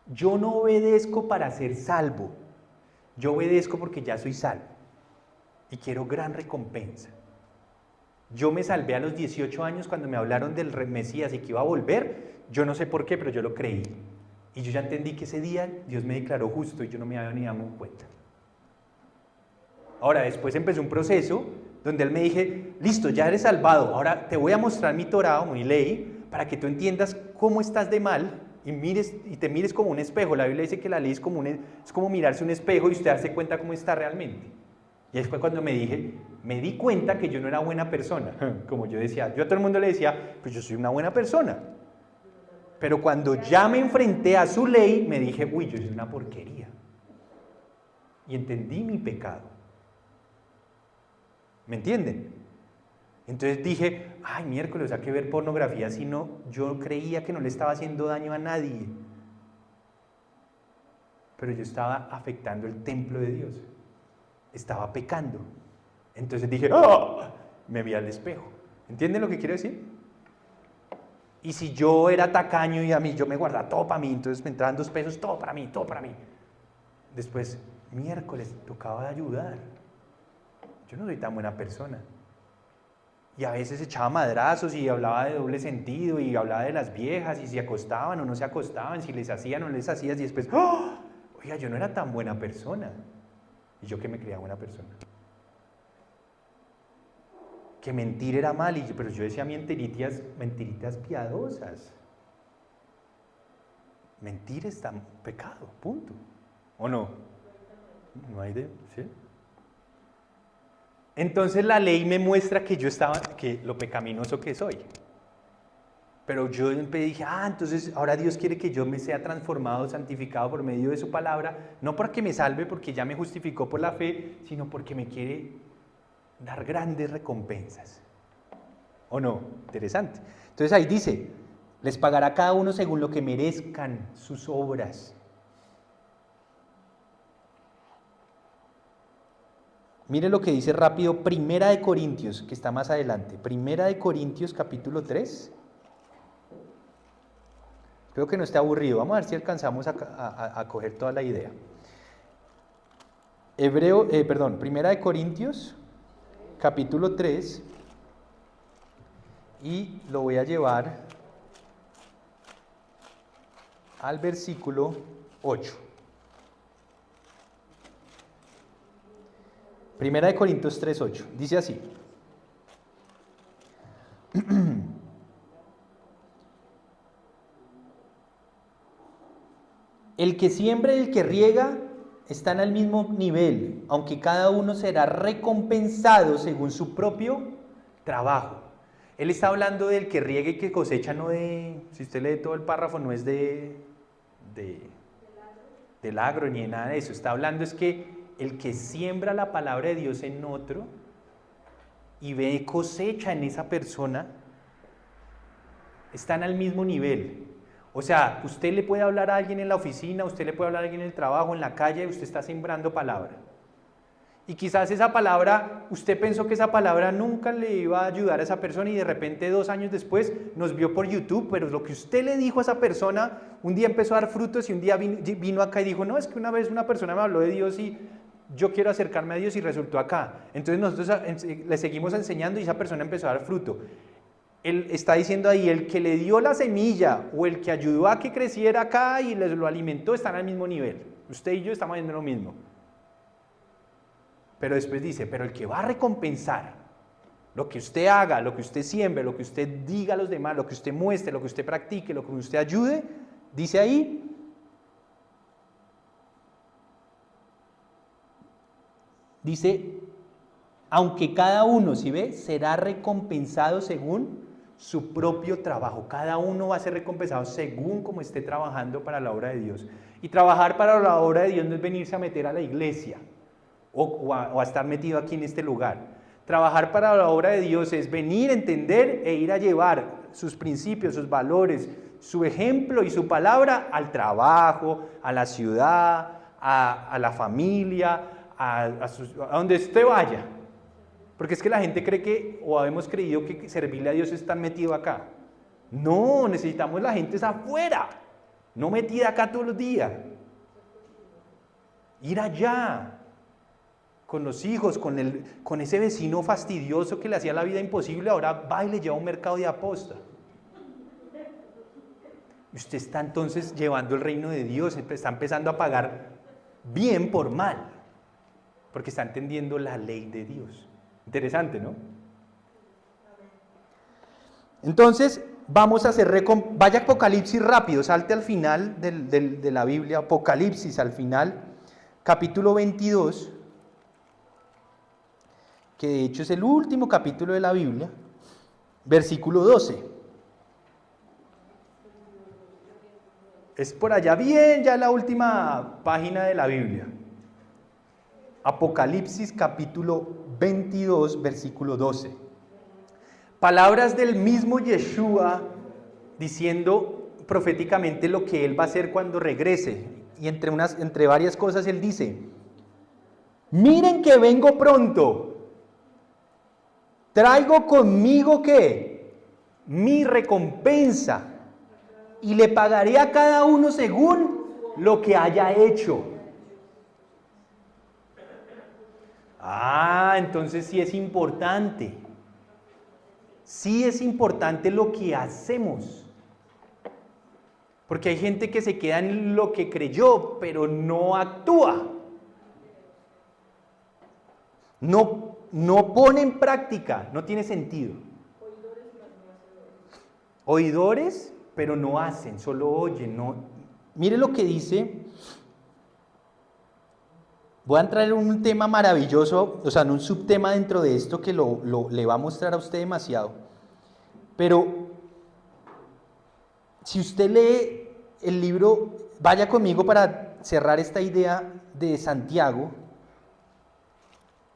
Yo no obedezco para ser salvo. Yo obedezco porque ya soy salvo y quiero gran recompensa. Yo me salvé a los 18 años cuando me hablaron del Mesías y que iba a volver. Yo no sé por qué, pero yo lo creí. Y yo ya entendí que ese día Dios me declaró justo y yo no me había ni dado cuenta. Ahora, después empezó un proceso donde Él me dije, listo, ya eres salvado. Ahora te voy a mostrar mi Torá, mi ley, para que tú entiendas cómo estás de mal y te mires como un espejo. La Biblia dice que la ley es como mirarse un espejo y usted darse cuenta cómo está realmente. Y después cuando me di cuenta que yo no era buena persona. Como yo decía, yo a todo el mundo le decía, pues yo soy una buena persona. Pero cuando ya me enfrenté a su ley, me dije, uy, yo soy una porquería. Y entendí mi pecado. ¿Me entienden? Entonces dije, ay, miércoles, o sea, que ver pornografía, si no, yo creía que no le estaba haciendo daño a nadie. Pero yo estaba afectando el templo de Dios. Estaba pecando. Entonces dije, ¡oh! Me vi al espejo. ¿Entienden lo que quiero decir? Y si yo era tacaño y a mí yo me guardaba todo para mí, entonces me entraban 2 pesos, todo para mí, todo para mí. Después, miércoles, tocaba ayudar. Yo no soy tan buena persona. Y a veces echaba madrazos y hablaba de doble sentido y hablaba de las viejas y si se acostaban o no se acostaban, si les hacían o no les hacías y después, ¡oh! Oiga, yo no era tan buena persona. Y yo que me creía buena persona. Que mentir era mal, pero yo decía mentiritas piadosas. Mentir está pecado, punto. ¿O no? No hay de... ¿sí? Entonces la ley me muestra que lo pecaminoso que soy. Pero yo dije, entonces ahora Dios quiere que yo me sea transformado, santificado por medio de su palabra, no porque me salve, porque ya me justificó por la fe, sino porque me quiere dar grandes recompensas. ¿O no? Interesante. Entonces ahí dice, les pagará cada uno según lo que merezcan sus obras. Mire lo que dice rápido Primera de Corintios, que está más adelante. Primera de Corintios, capítulo 3. Creo que no está aburrido. Vamos a ver si alcanzamos a coger toda la idea. Primera de Corintios, capítulo 3. Y lo voy a llevar al versículo 8. Primera de Corintios 3:8. Dice así. El que siembra y el que riega están al mismo nivel, aunque cada uno será recompensado según su propio trabajo. Él está hablando del que riega y que cosecha, no de, si usted lee todo el párrafo, no es del agro ni de nada de eso. Está hablando es que el que siembra la palabra de Dios en otro y ve cosecha en esa persona, están al mismo nivel. O sea, usted le puede hablar a alguien en la oficina, usted le puede hablar a alguien en el trabajo, en la calle, usted está sembrando palabra. Y quizás esa palabra, usted pensó que esa palabra nunca le iba a ayudar a esa persona y de repente 2 años después nos vio por YouTube, pero lo que usted le dijo a esa persona, un día empezó a dar frutos y un día vino acá y dijo, no, es que una vez una persona me habló de Dios y yo quiero acercarme a Dios y resultó acá. Entonces nosotros le seguimos enseñando y esa persona empezó a dar fruto. Él está diciendo ahí, el que le dio la semilla o el que ayudó a que creciera acá y lo alimentó están al mismo nivel. Usted y yo estamos haciendo lo mismo. Pero después dice, pero el que va a recompensar lo que usted haga, lo que usted siembre, lo que usted diga a los demás, lo que usted muestre, lo que usted practique, lo que usted ayude, dice ahí, aunque cada uno, si ve, será recompensado según su propio trabajo. Cada uno va a ser recompensado según como esté trabajando para la obra de Dios. Y trabajar para la obra de Dios no es venirse a meter a la iglesia o a estar metido aquí en este lugar. Trabajar para la obra de Dios es venir, entender e ir a llevar sus principios, sus valores, su ejemplo y su palabra al trabajo, a la ciudad, a la familia, a donde usted vaya. Porque es que la gente cree que, o hemos creído que servirle a Dios es estar metido acá. No, necesitamos la gente es afuera, no metida acá todos los días. Ir allá, con los hijos, con ese vecino fastidioso que le hacía la vida imposible, ahora va y le lleva a un mercado de aposta. Y usted está entonces llevando el reino de Dios, está empezando a pagar bien por mal, porque está entendiendo la ley de Dios. Interesante, ¿no? Entonces, vamos a hacer, vaya Apocalipsis rápido, salte al final de la Biblia, Apocalipsis al final, capítulo 22, que de hecho es el último capítulo de la Biblia, versículo 12. Es por allá bien, ya la última página de la Biblia. Apocalipsis capítulo 22, versículo 12. Palabras del mismo Yeshua diciendo proféticamente lo que él va a hacer cuando regrese. Y entre varias cosas él dice, miren que vengo pronto, traigo conmigo ¿qué? mi recompensa y le pagaré a cada uno según lo que haya hecho. Entonces sí es importante. Sí es importante lo que hacemos. Porque hay gente que se queda en lo que creyó, pero no actúa. No pone en práctica, no tiene sentido. Oidores, pero no hacen, solo oyen. No. Mire lo que dice. Voy a entrar en un tema maravilloso, o sea, en un subtema dentro de esto que le va a mostrar a usted demasiado. Pero si usted lee el libro, vaya conmigo para cerrar esta idea de Santiago.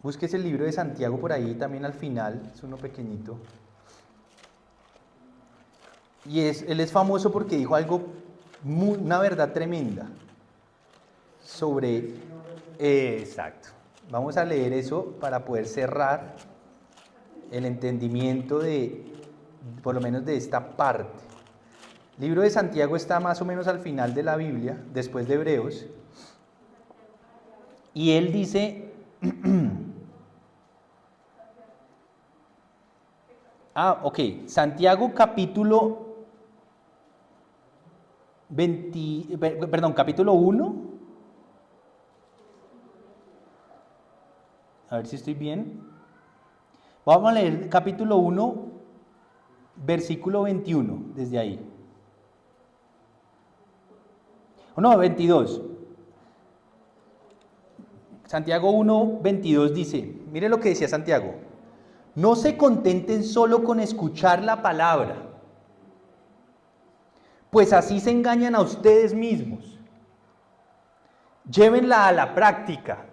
Búsquese el libro de Santiago por ahí también al final, es uno pequeñito. Y él es famoso porque dijo algo, una verdad tremenda sobre... exacto. Vamos a leer eso para poder cerrar el entendimiento por lo menos de esta parte. El libro de Santiago está más o menos al final de la Biblia, después de Hebreos. Y él dice... ok. Santiago capítulo 1. A ver si estoy bien. Vamos a leer capítulo 1, versículo 21, desde ahí. No, 22. Santiago 1, 22 dice, mire lo que decía Santiago. No se contenten solo con escuchar la palabra, pues así se engañan a ustedes mismos. Llévenla a la práctica.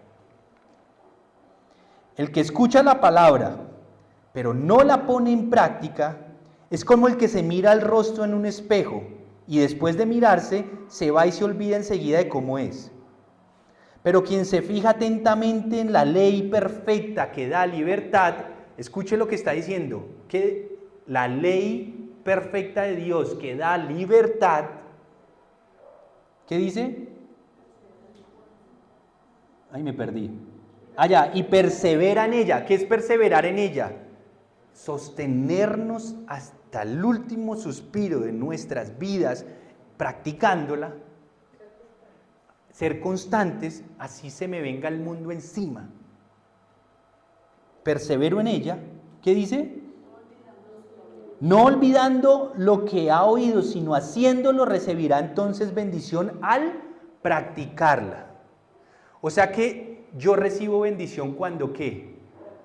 El que escucha la palabra, pero no la pone en práctica, es como el que se mira al rostro en un espejo y después de mirarse se va y se olvida enseguida de cómo es. Pero quien se fija atentamente en la ley perfecta que da libertad, escuche lo que está diciendo, que la ley perfecta de Dios que da libertad, ¿qué dice? Ay, me perdí. Y persevera en ella. ¿Qué es perseverar en ella? Sostenernos hasta el último suspiro de nuestras vidas, practicándola, ser constantes, así se me venga el mundo encima. Persevero en ella. ¿Qué dice? No olvidando lo que ha oído, sino haciéndolo, recibirá entonces bendición al practicarla. O sea que yo recibo bendición cuando ¿qué?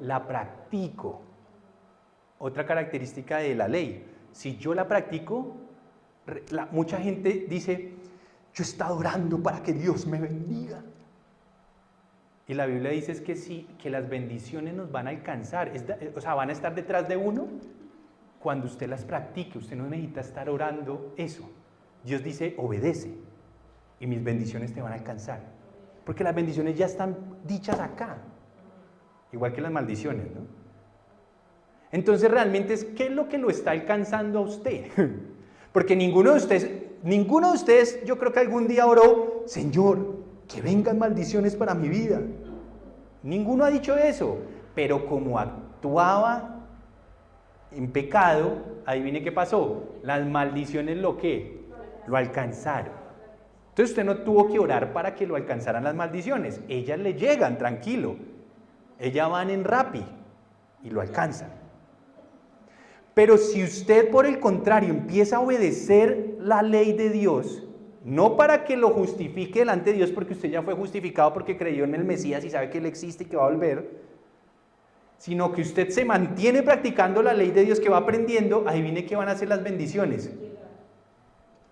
La practico. Otra característica de la ley. Si yo la practico, mucha gente dice, yo he estado orando para que Dios me bendiga. Y la Biblia dice que sí, que las bendiciones nos van a alcanzar, o sea, van a estar detrás de uno cuando usted las practique. Usted no necesita estar orando eso. Dios dice, obedece y mis bendiciones te van a alcanzar. Porque las bendiciones ya están dichas acá, igual que las maldiciones, ¿no? Entonces realmente ¿qué es lo que lo está alcanzando a usted? Porque ninguno de ustedes, yo creo que algún día oró, Señor, que vengan maldiciones para mi vida. Ninguno ha dicho eso, pero como actuaba en pecado, adivine qué pasó, las maldiciones lo alcanzaron. Entonces usted no tuvo que orar para que lo alcanzaran las maldiciones, ellas le llegan, tranquilo, ellas van en Rappi y lo alcanzan. Pero si usted por el contrario empieza a obedecer la ley de Dios, no para que lo justifique delante de Dios, porque usted ya fue justificado porque creyó en el Mesías y sabe que Él existe y que va a volver, sino que usted se mantiene practicando la ley de Dios que va aprendiendo, adivine qué van a hacer las bendiciones.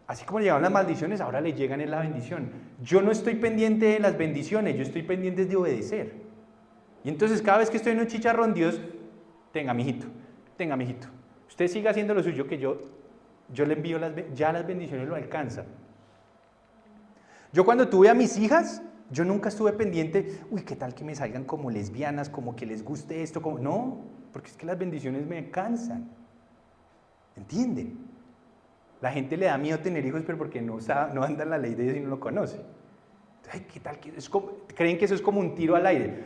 Así como le llegaban las maldiciones, ahora le llegan en la bendición. Yo no estoy pendiente de las bendiciones, yo estoy pendiente de obedecer. Y entonces cada vez que estoy en un chicharrón, Dios, tenga mijito, usted siga haciendo lo suyo que yo le envío ya las bendiciones lo alcanzan. Yo cuando tuve a mis hijas, yo nunca estuve pendiente, qué tal que me salgan como lesbianas, como que les guste esto, no, porque es que las bendiciones me alcanzan. ¿Entienden? La gente le da miedo tener hijos, pero porque no anda en la ley de Dios y no lo conoce. Ay, ¿qué tal? ¿Creen que eso es como un tiro al aire?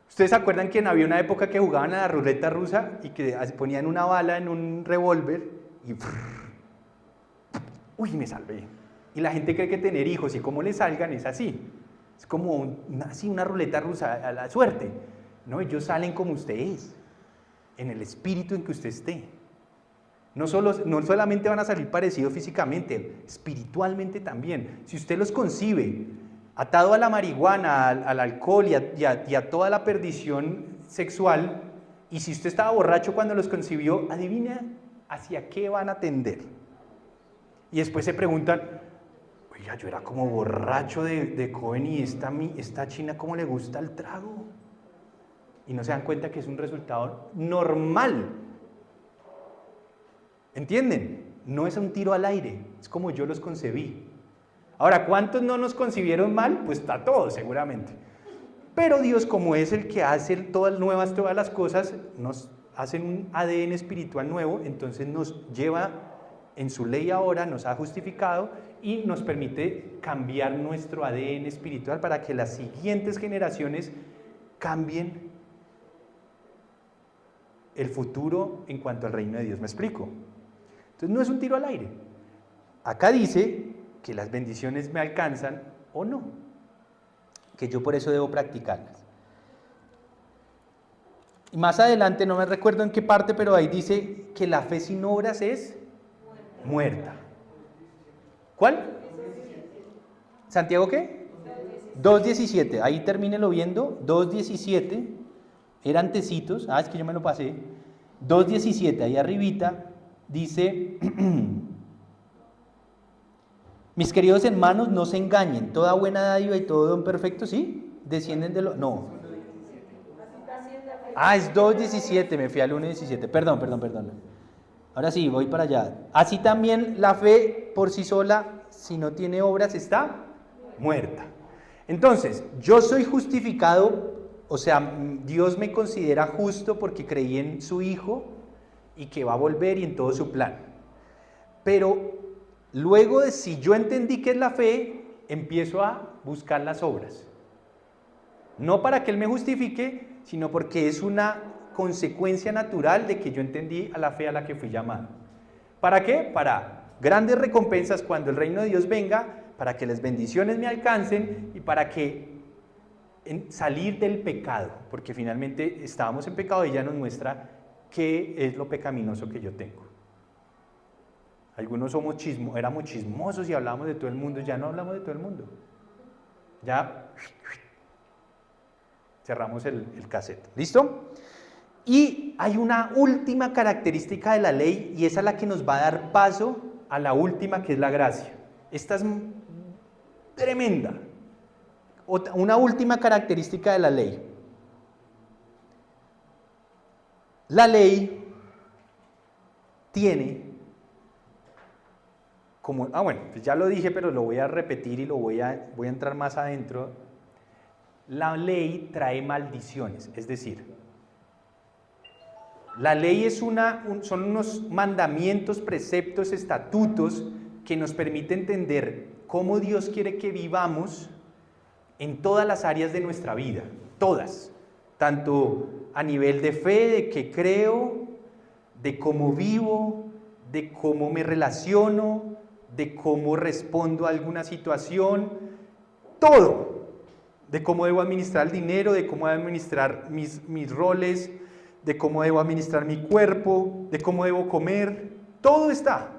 ¿Ustedes se acuerdan que había una época que jugaban a la ruleta rusa y que ponían una bala en un revólver y... ¡Uy, me salvé! Y la gente cree que tener hijos y cómo le salgan es así. Es como una ruleta rusa a la suerte. No, ellos salen como usted es, en el espíritu en que usted esté. No solamente van a salir parecidos físicamente, espiritualmente también. Si usted los concibe atado a la marihuana, al alcohol y a toda la perdición sexual, y si usted estaba borracho cuando los concibió, adivina hacia qué van a tender. Y después se preguntan, oiga, yo era como borracho de joven y esta china cómo le gusta el trago. Y no se dan cuenta que es un resultado normal. ¿Entienden? No es un tiro al aire, es como yo los concebí. Ahora, ¿cuántos no nos concibieron mal? Pues está todo, seguramente. Pero Dios, como es el que hace todas las cosas, nos hace un ADN espiritual nuevo, entonces nos lleva en su ley ahora, nos ha justificado y nos permite cambiar nuestro ADN espiritual para que las siguientes generaciones cambien el futuro en cuanto al reino de Dios. ¿Me explico? Entonces no es un tiro al aire. Acá dice que las bendiciones me alcanzan o no, que yo por eso debo practicarlas. Y más adelante, no me recuerdo en qué parte, pero ahí dice que la fe sin obras es muerta. ¿Cuál? ¿Santiago qué? 2.17, ahí termínelo viendo, 2.17, era antecitos, es que yo me lo pasé, 2.17, ahí arribita, dice, mis queridos hermanos, no se engañen, toda buena dádiva y todo don perfecto, ¿sí? Descienden de lo... No. Es 2.17, me fui al 1.17, perdón. Ahora sí, voy para allá. Así también la fe por sí sola, si no tiene obras, está muerta. Entonces, yo soy justificado, o sea, Dios me considera justo porque creí en su Hijo y que va a volver y en todo su plan. Pero luego de si yo entendí qué es la fe, empiezo a buscar las obras. No para que Él me justifique, sino porque es una consecuencia natural de que yo entendí a la fe a la que fui llamado. ¿Para qué? Para grandes recompensas cuando el reino de Dios venga, para que las bendiciones me alcancen y para que salir del pecado, porque finalmente estábamos en pecado y ella nos muestra qué es lo pecaminoso que yo tengo. Algunos éramos chismosos y hablábamos de todo el mundo, ya no hablamos de todo el mundo. Ya cerramos el cassette. ¿Listo? Y hay una última característica de la ley y esa es la que nos va a dar paso a la última, que es la gracia. Esta es tremenda. Una última característica de la ley. La ley tiene como... pues ya lo dije, pero lo voy a repetir y voy a entrar más adentro. La ley trae maldiciones, es decir, la ley son unos mandamientos, preceptos, estatutos que nos permiten entender cómo Dios quiere que vivamos en todas las áreas de nuestra vida, todas, tanto a nivel de fe, de qué creo, de cómo vivo, de cómo me relaciono, de cómo respondo a alguna situación, todo, de cómo debo administrar el dinero, de cómo debo administrar mis roles, de cómo debo administrar mi cuerpo, de cómo debo comer, todo está.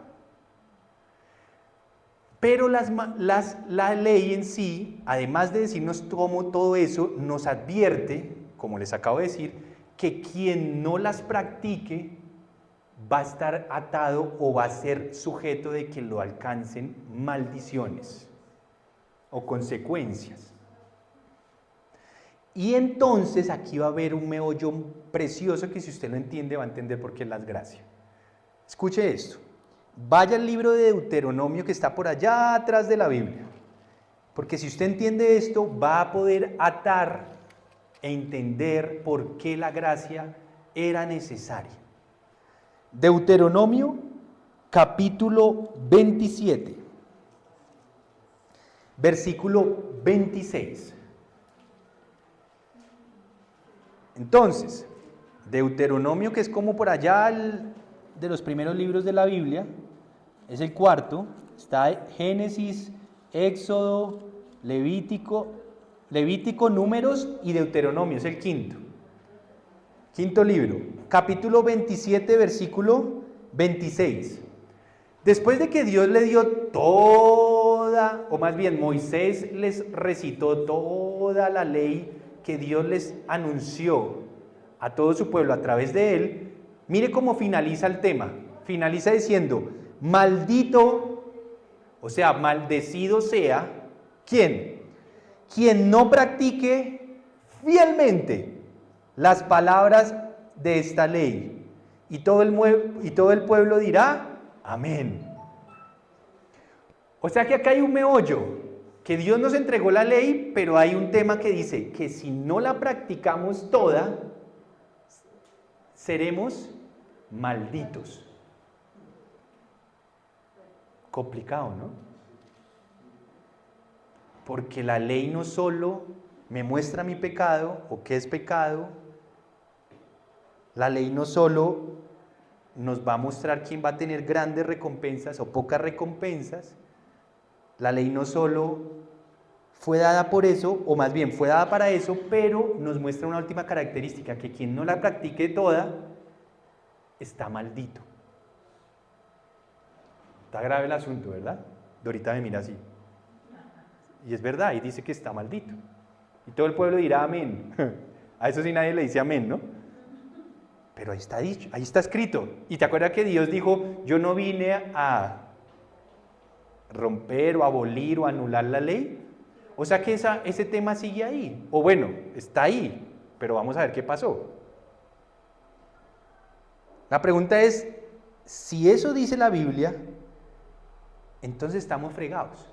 Pero la ley en sí, además de decirnos cómo todo eso, nos advierte, como les acabo de decir, que quien no las practique va a estar atado o va a ser sujeto de que lo alcancen maldiciones o consecuencias. Y entonces aquí va a haber un meollo precioso que si usted lo entiende va a entender por qué es la gracia. Escuche esto. Vaya al libro de Deuteronomio que está por allá atrás de la Biblia. Porque si usted entiende esto, va a poder atar e entender por qué la gracia era necesaria. Deuteronomio capítulo 27, versículo 26. Entonces, Deuteronomio, que es como por allá de los primeros libros de la Biblia, es el cuarto. Está Génesis, Éxodo, Levítico, Números y Deuteronomio, es el quinto. Quinto libro, capítulo 27, versículo 26. Después de que Dios le dio toda, o más bien Moisés les recitó toda la ley que Dios les anunció a todo su pueblo a través de él, mire cómo finaliza el tema. Finaliza diciendo, maldito, o sea, maldecido sea, ¿quién? Quien no practique fielmente las palabras de esta ley. Y todo el pueblo dirá, amén. O sea que acá hay un meollo, que Dios nos entregó la ley, pero hay un tema que dice que si no la practicamos toda, seremos malditos. Complicado, ¿no? Porque la ley no solo me muestra mi pecado o qué es pecado, la ley no solo nos va a mostrar quién va a tener grandes recompensas o pocas recompensas, la ley no solo fue dada por eso, o más bien fue dada para eso, pero nos muestra una última característica, que quien no la practique toda, está maldito. Está grave el asunto, ¿verdad? Dorita me mira así. Y es verdad, y dice que está maldito. Y todo el pueblo dirá amén. A eso sí nadie le dice amén, ¿no? Pero ahí está dicho, ahí está escrito. ¿Y te acuerdas que Dios dijo, yo no vine a romper o abolir o anular la ley? O sea que ese tema sigue ahí. O bueno, está ahí, pero vamos a ver qué pasó. La pregunta es, si eso dice la Biblia, entonces estamos fregados.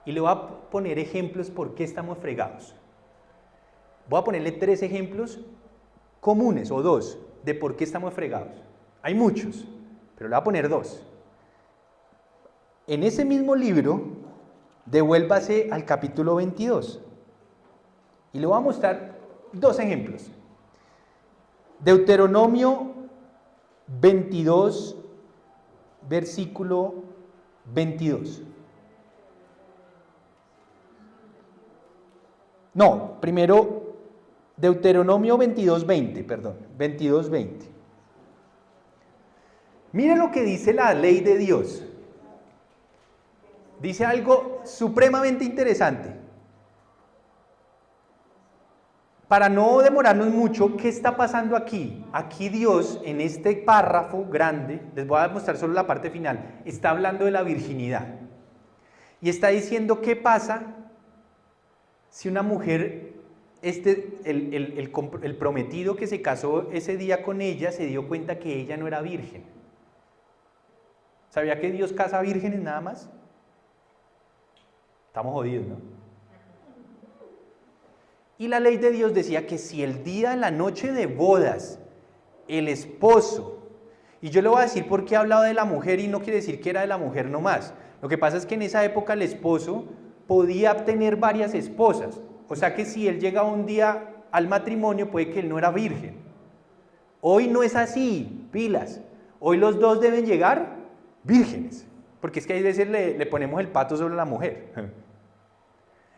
Y le voy a poner ejemplos por qué estamos fregados. Voy a ponerle 3 ejemplos comunes, o 2, de por qué estamos fregados. Hay muchos, pero le voy a poner 2. En ese mismo libro, devuélvase al capítulo 22. Y le voy a mostrar 2 ejemplos. Deuteronomio 22, versículo 22. No, primero Deuteronomio 22:20, perdón, 22:20. Miren lo que dice la ley de Dios. Dice algo supremamente interesante. Para no demorarnos mucho, ¿qué está pasando aquí? Aquí Dios, en este párrafo grande, les voy a mostrar solo la parte final, está hablando de la virginidad. Y está diciendo qué pasa si una mujer, el prometido que se casó ese día con ella, se dio cuenta que ella no era virgen. ¿Sabía que Dios casa vírgenes nada más? Estamos jodidos, ¿no? Y la ley de Dios decía que si el día, la noche de bodas, el esposo, y yo le voy a decir por qué he hablado de la mujer y no quiere decir que era de la mujer nomás. Lo que pasa es que en esa época el esposo podía tener varias esposas. O sea que si él llegaba un día al matrimonio, puede que él no era virgen. Hoy no es así, pilas. Hoy los dos deben llegar vírgenes. Porque es que a veces le ponemos el pato sobre la mujer.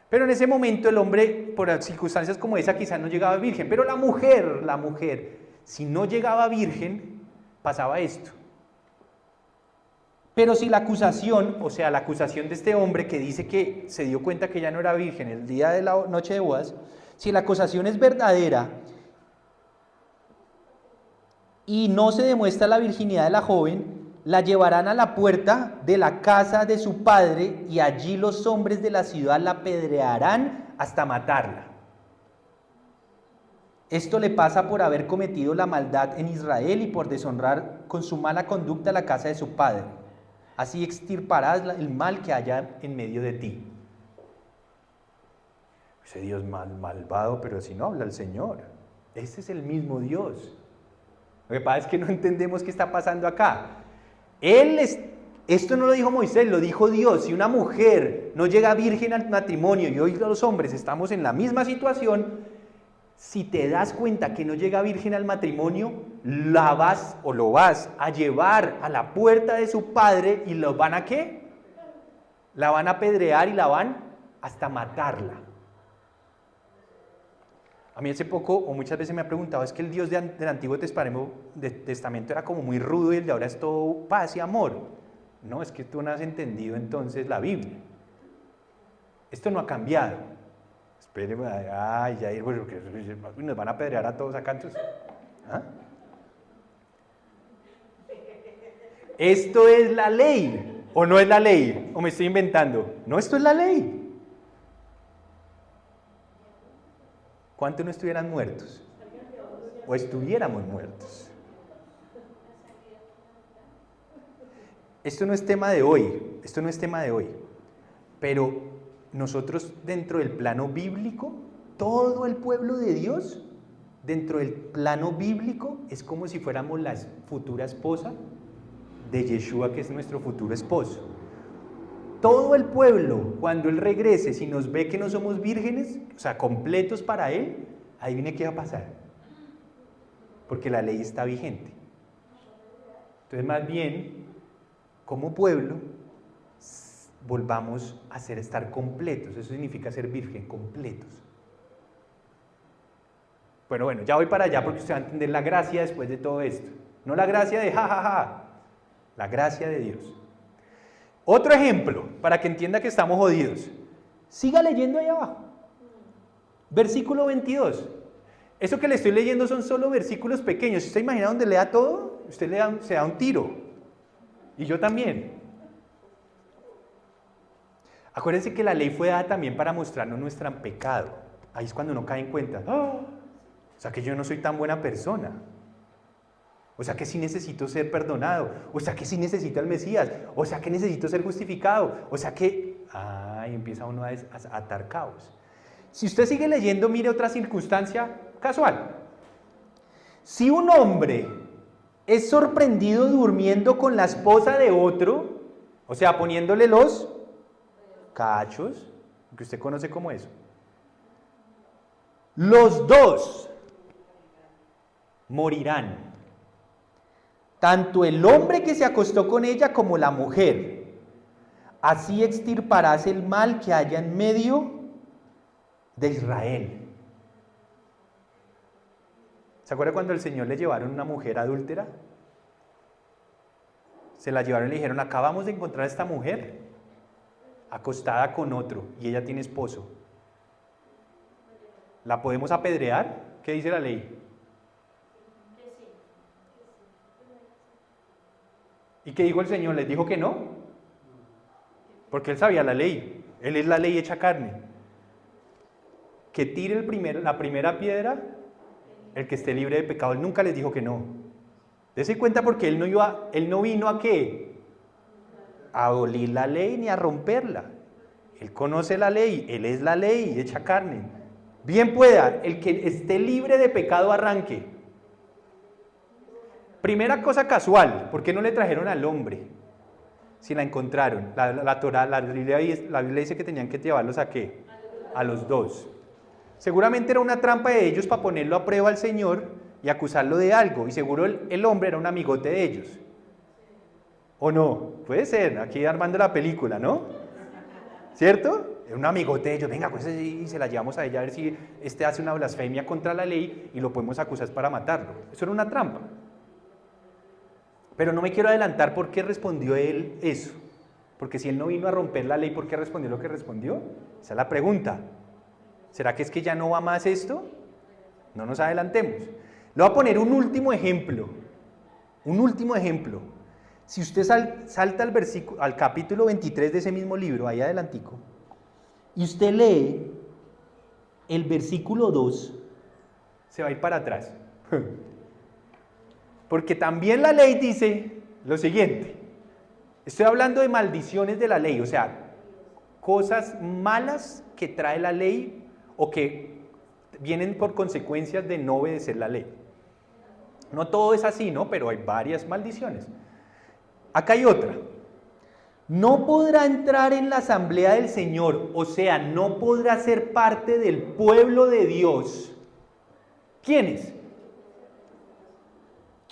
Pero en ese momento el hombre, por circunstancias como esa, quizás no llegaba virgen. Pero la mujer, si no llegaba virgen, pasaba esto. Pero si la acusación, o sea, la acusación de este hombre que dice que se dio cuenta que ya no era virgen el día de la noche de bodas, si la acusación es verdadera y no se demuestra la virginidad de la joven, la llevarán a la puerta de la casa de su padre y allí los hombres de la ciudad la apedrearán hasta matarla. Esto le pasa por haber cometido la maldad en Israel y por deshonrar con su mala conducta la casa de su padre. Así extirparás el mal que haya en medio de ti. Ese Dios malvado, pero si no habla el Señor. Este es el mismo Dios. Lo que pasa es que no entendemos qué está pasando acá. Esto no lo dijo Moisés, lo dijo Dios. Si una mujer no llega virgen al matrimonio y hoy los hombres estamos en la misma situación, si te das cuenta que no llega virgen al matrimonio, la vas o lo vas a llevar a la puerta de su padre y lo van a ¿qué? La van a apedrear y la van hasta matarla. A mí hace poco, o muchas veces me ha preguntado, es que el Dios del Antiguo Testamento era como muy rudo y el de ahora es todo paz y amor. No, es que tú no has entendido entonces la Biblia. Esto no ha cambiado. Espéreme, ay, ya ir, bueno, nos van a apedrear a todos acá entonces. ¿Ah? Esto es la ley, o no es la ley, o me estoy inventando. No, esto es la ley. ¿Cuántos no estuvieran muertos? O estuviéramos muertos. Esto no es tema de hoy, pero nosotros dentro del plano bíblico, todo el pueblo de Dios, dentro del plano bíblico, es como si fuéramos la futura esposa de Yeshua, que es nuestro futuro esposo. Todo el pueblo, cuando Él regrese, si nos ve que no somos vírgenes, o sea, completos para Él, adivine qué va a pasar. Porque la ley está vigente. Entonces, más bien, como pueblo, volvamos a estar completos. Eso significa ser virgen, completos. Bueno, ya voy para allá porque usted va a entender la gracia después de todo esto. No la gracia de jajaja, la gracia de Dios. Otro ejemplo, para que entienda que estamos jodidos. Siga leyendo ahí abajo. Versículo 22. Eso que le estoy leyendo son solo versículos pequeños. Si usted imagina donde lea todo, usted se da un tiro. Y yo también. Acuérdense que la ley fue dada también para mostrarnos nuestro pecado. Ahí es cuando uno cae en cuenta. O sea que yo no soy tan buena persona. O sea que sí necesito ser perdonado. O sea que sí necesito al Mesías. O sea que necesito ser justificado. O sea que... Ay, empieza uno a atar cabos. Si usted sigue leyendo, mire otra circunstancia casual. Si un hombre es sorprendido durmiendo con la esposa de otro, o sea, poniéndole los cachos, que usted conoce como eso, los dos morirán. Tanto el hombre que se acostó con ella como la mujer. Así extirparás el mal que haya en medio de Israel. ¿Se acuerda cuando el Señor le llevaron una mujer adúltera? Se la llevaron y le dijeron, acabamos de encontrar a esta mujer acostada con otro y ella tiene esposo. ¿La podemos apedrear? ¿Qué dice la ley? ¿Y qué dijo el Señor? ¿Les dijo que no? Porque Él sabía la ley. Él es la ley hecha carne. Que tire la primera piedra el que esté libre de pecado. Él nunca les dijo que no. Dese cuenta porque Él no vino a ¿qué? A abolir la ley ni a romperla. Él conoce la ley. Él es la ley hecha carne. Bien pueda, el que esté libre de pecado arranque. Primera cosa casual, ¿por qué no le trajeron al hombre? Si la encontraron. La Biblia dice que tenían que llevarlos ¿a qué? A los dos. Seguramente era una trampa de ellos para ponerlo a prueba al Señor y acusarlo de algo. Y seguro el hombre era un amigote de ellos. ¿O no? Puede ser, aquí armando la película, ¿no? ¿Cierto? Era un amigote de ellos. Venga, pues y se la llevamos a ella a ver si hace una blasfemia contra la ley y lo podemos acusar para matarlo. Eso era una trampa. Pero no me quiero adelantar por qué respondió él eso. Porque si él no vino a romper la ley, ¿por qué respondió lo que respondió? Esa es la pregunta. ¿Será que es que ya no va más esto? No nos adelantemos. Le voy a poner un último ejemplo. Un último ejemplo. Si usted salta al capítulo 23 de ese mismo libro, ahí adelantico, y usted lee el versículo 2, se va a ir para atrás. Porque también la ley dice lo siguiente. Estoy hablando de maldiciones de la ley, o sea, cosas malas que trae la ley o que vienen por consecuencias de no obedecer la ley. No todo es así, ¿no? Pero hay varias maldiciones. Acá hay otra. No podrá entrar en la asamblea del Señor, o sea, no podrá ser parte del pueblo de Dios. ¿Quiénes?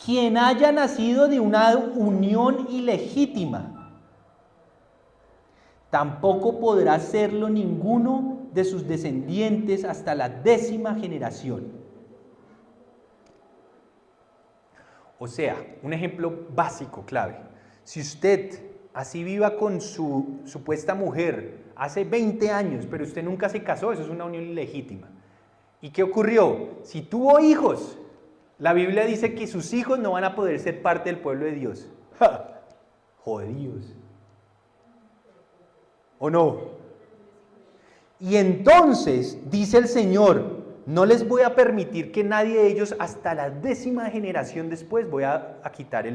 Quien haya nacido de una unión ilegítima. Tampoco podrá serlo ninguno de sus descendientes hasta la 10ª generación. O sea, un ejemplo básico, clave. Si usted así viva con su supuesta mujer hace 20 años, pero usted nunca se casó, eso es una unión ilegítima. ¿Y qué ocurrió? Si tuvo hijos, la Biblia dice que sus hijos no van a poder ser parte del pueblo de Dios. ¡Ja! Jodidos. ¿O no? Y entonces, dice el Señor, no les voy a permitir que nadie de ellos, hasta la 10ª generación después, voy a quitar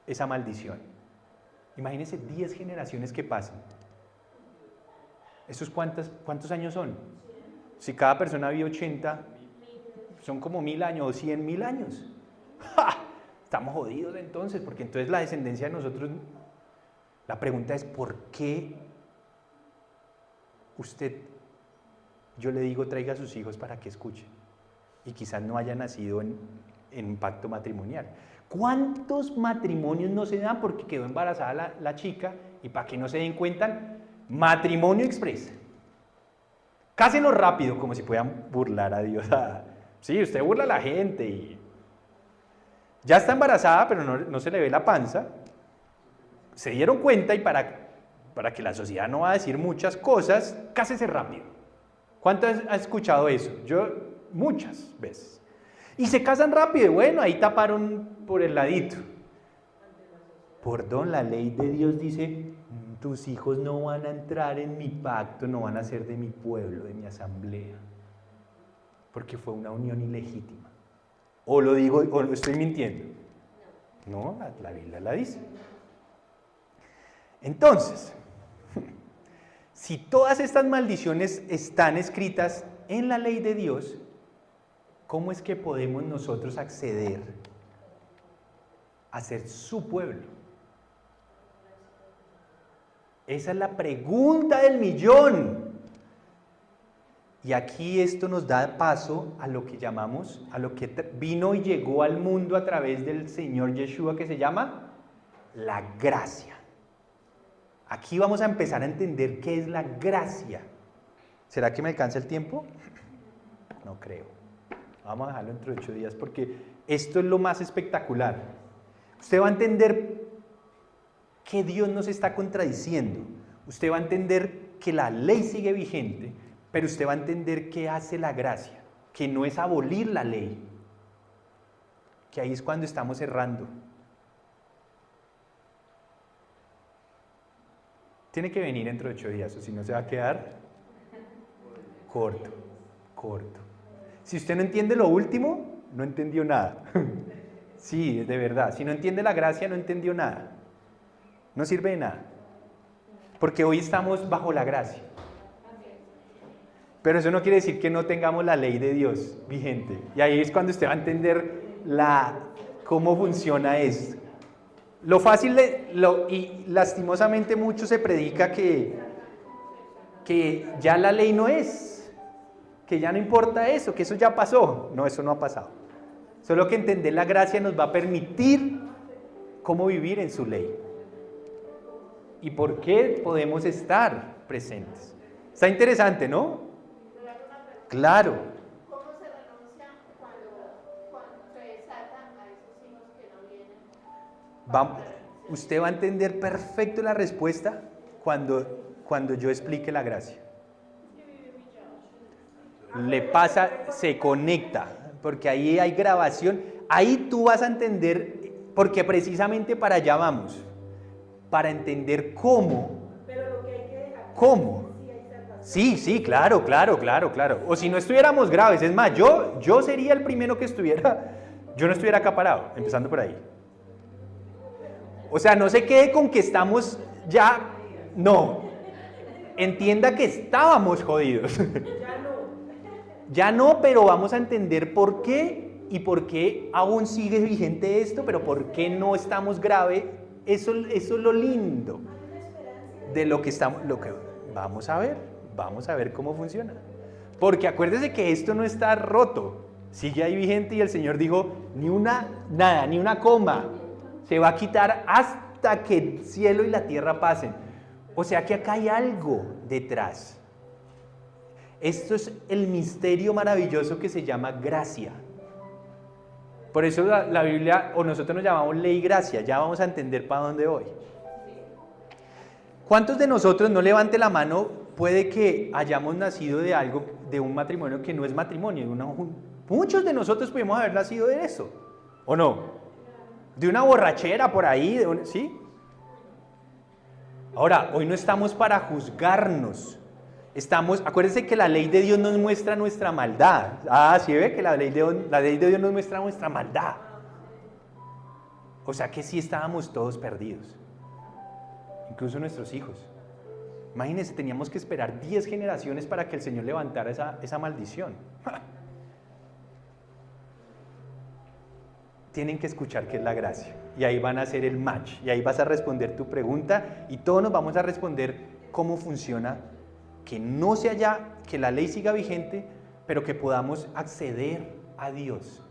esa maldición. Imagínense 10 generaciones que pasan. ¿Esos cuántos años son? Si cada persona vive 80, son como 1000 años o 100.000 años. ¡Ja! Estamos jodidos entonces, porque entonces la descendencia de nosotros... La pregunta es, ¿por qué usted, yo le digo, traiga a sus hijos para que escuchen? Y quizás no haya nacido en pacto matrimonial. ¿Cuántos matrimonios no se dan porque quedó embarazada la chica? Y para que no se den cuenta, matrimonio express. Cásenlo rápido, como si puedan burlar a Dios. Sí, usted burla a la gente y ya está embarazada, pero no se le ve la panza. Se dieron cuenta y para que la sociedad no va a decir muchas cosas, cásese rápido. ¿Cuántas has escuchado eso? Yo, muchas veces. Y se casan rápido, y bueno, ahí taparon por el ladito. Perdón, la ley de Dios dice, tus hijos no van a entrar en mi pacto, no van a ser de mi pueblo, de mi asamblea. Porque fue una unión ilegítima. O lo digo, o lo estoy mintiendo. No, la Biblia la dice. Entonces, si todas estas maldiciones están escritas en la ley de Dios, ¿cómo es que podemos nosotros acceder a ser su pueblo? Esa es la pregunta del millón. Y aquí esto nos da paso a lo que llamamos, a lo que vino y llegó al mundo a través del Señor Yeshua, que se llama la gracia. Aquí vamos a empezar a entender qué es la gracia. ¿Será que me alcanza el tiempo? No creo. Vamos a dejarlo dentro de 8 días porque esto es lo más espectacular. Usted va a entender que Dios no se está contradiciendo. Usted va a entender que la ley sigue vigente, pero usted va a entender qué hace la gracia, que no es abolir la ley, que ahí es cuando estamos errando. Tiene que venir dentro de 8 días, o si no se va a quedar corto. Si usted no entiende lo último, no entendió nada. Sí, de verdad. Si no entiende la gracia, no entendió nada. No sirve de nada. Porque hoy estamos bajo la gracia. Pero eso no quiere decir que no tengamos la ley de Dios vigente. Y ahí es cuando usted va a entender cómo funciona esto. Lo fácil, y lastimosamente mucho se predica que ya la ley no es, que ya no importa eso, que eso ya pasó. No, eso no ha pasado. Solo que entender la gracia nos va a permitir cómo vivir en su ley. Y por qué podemos estar presentes. Está interesante, ¿no? Claro. ¿Cómo se renuncia cuando se desatan a esos hijos que no vienen? Usted va a entender perfecto la respuesta cuando yo explique la gracia. Le pasa, se conecta, porque ahí hay grabación. Ahí tú vas a entender, porque precisamente para allá vamos, para entender cómo. Pero lo que hay que dejar. ¿Cómo? Sí, claro. O si no estuviéramos graves, es más, yo sería el primero que yo no estuviera acá parado, empezando por ahí. O sea, no se quede con que estamos ya, no. Entienda que estábamos jodidos. Ya no, pero vamos a entender por qué y por qué aún sigue vigente esto, pero por qué no estamos grave Eso es lo lindo de lo que estamos, vamos a ver cómo funciona. Porque acuérdese que esto no está roto, sigue ahí vigente y el Señor dijo, ni una coma se va a quitar hasta que el cielo y la tierra pasen. O sea que acá hay algo detrás. Esto es el misterio maravilloso que se llama gracia. Por eso la Biblia, o nosotros nos llamamos ley y gracia, ya vamos a entender para dónde voy. ¿Cuántos de nosotros, no levante la mano, puede que hayamos nacido de algo, de un matrimonio que no es matrimonio? Muchos de nosotros pudimos haber nacido de eso, ¿o no? De una borrachera por ahí, ¿sí? Ahora, hoy no estamos para juzgarnos. Acuérdense que la ley de Dios nos muestra nuestra maldad. ¿Sí ve que la ley de Dios nos muestra nuestra maldad? O sea que sí estábamos todos perdidos. Incluso nuestros hijos. Imagínense, teníamos que esperar 10 generaciones para que el Señor levantara esa maldición. Tienen que escuchar qué es la gracia. Y ahí van a hacer el match. Y ahí vas a responder tu pregunta. Y todos nos vamos a responder cómo funciona. Que no sea ya, que la ley siga vigente, pero que podamos acceder a Dios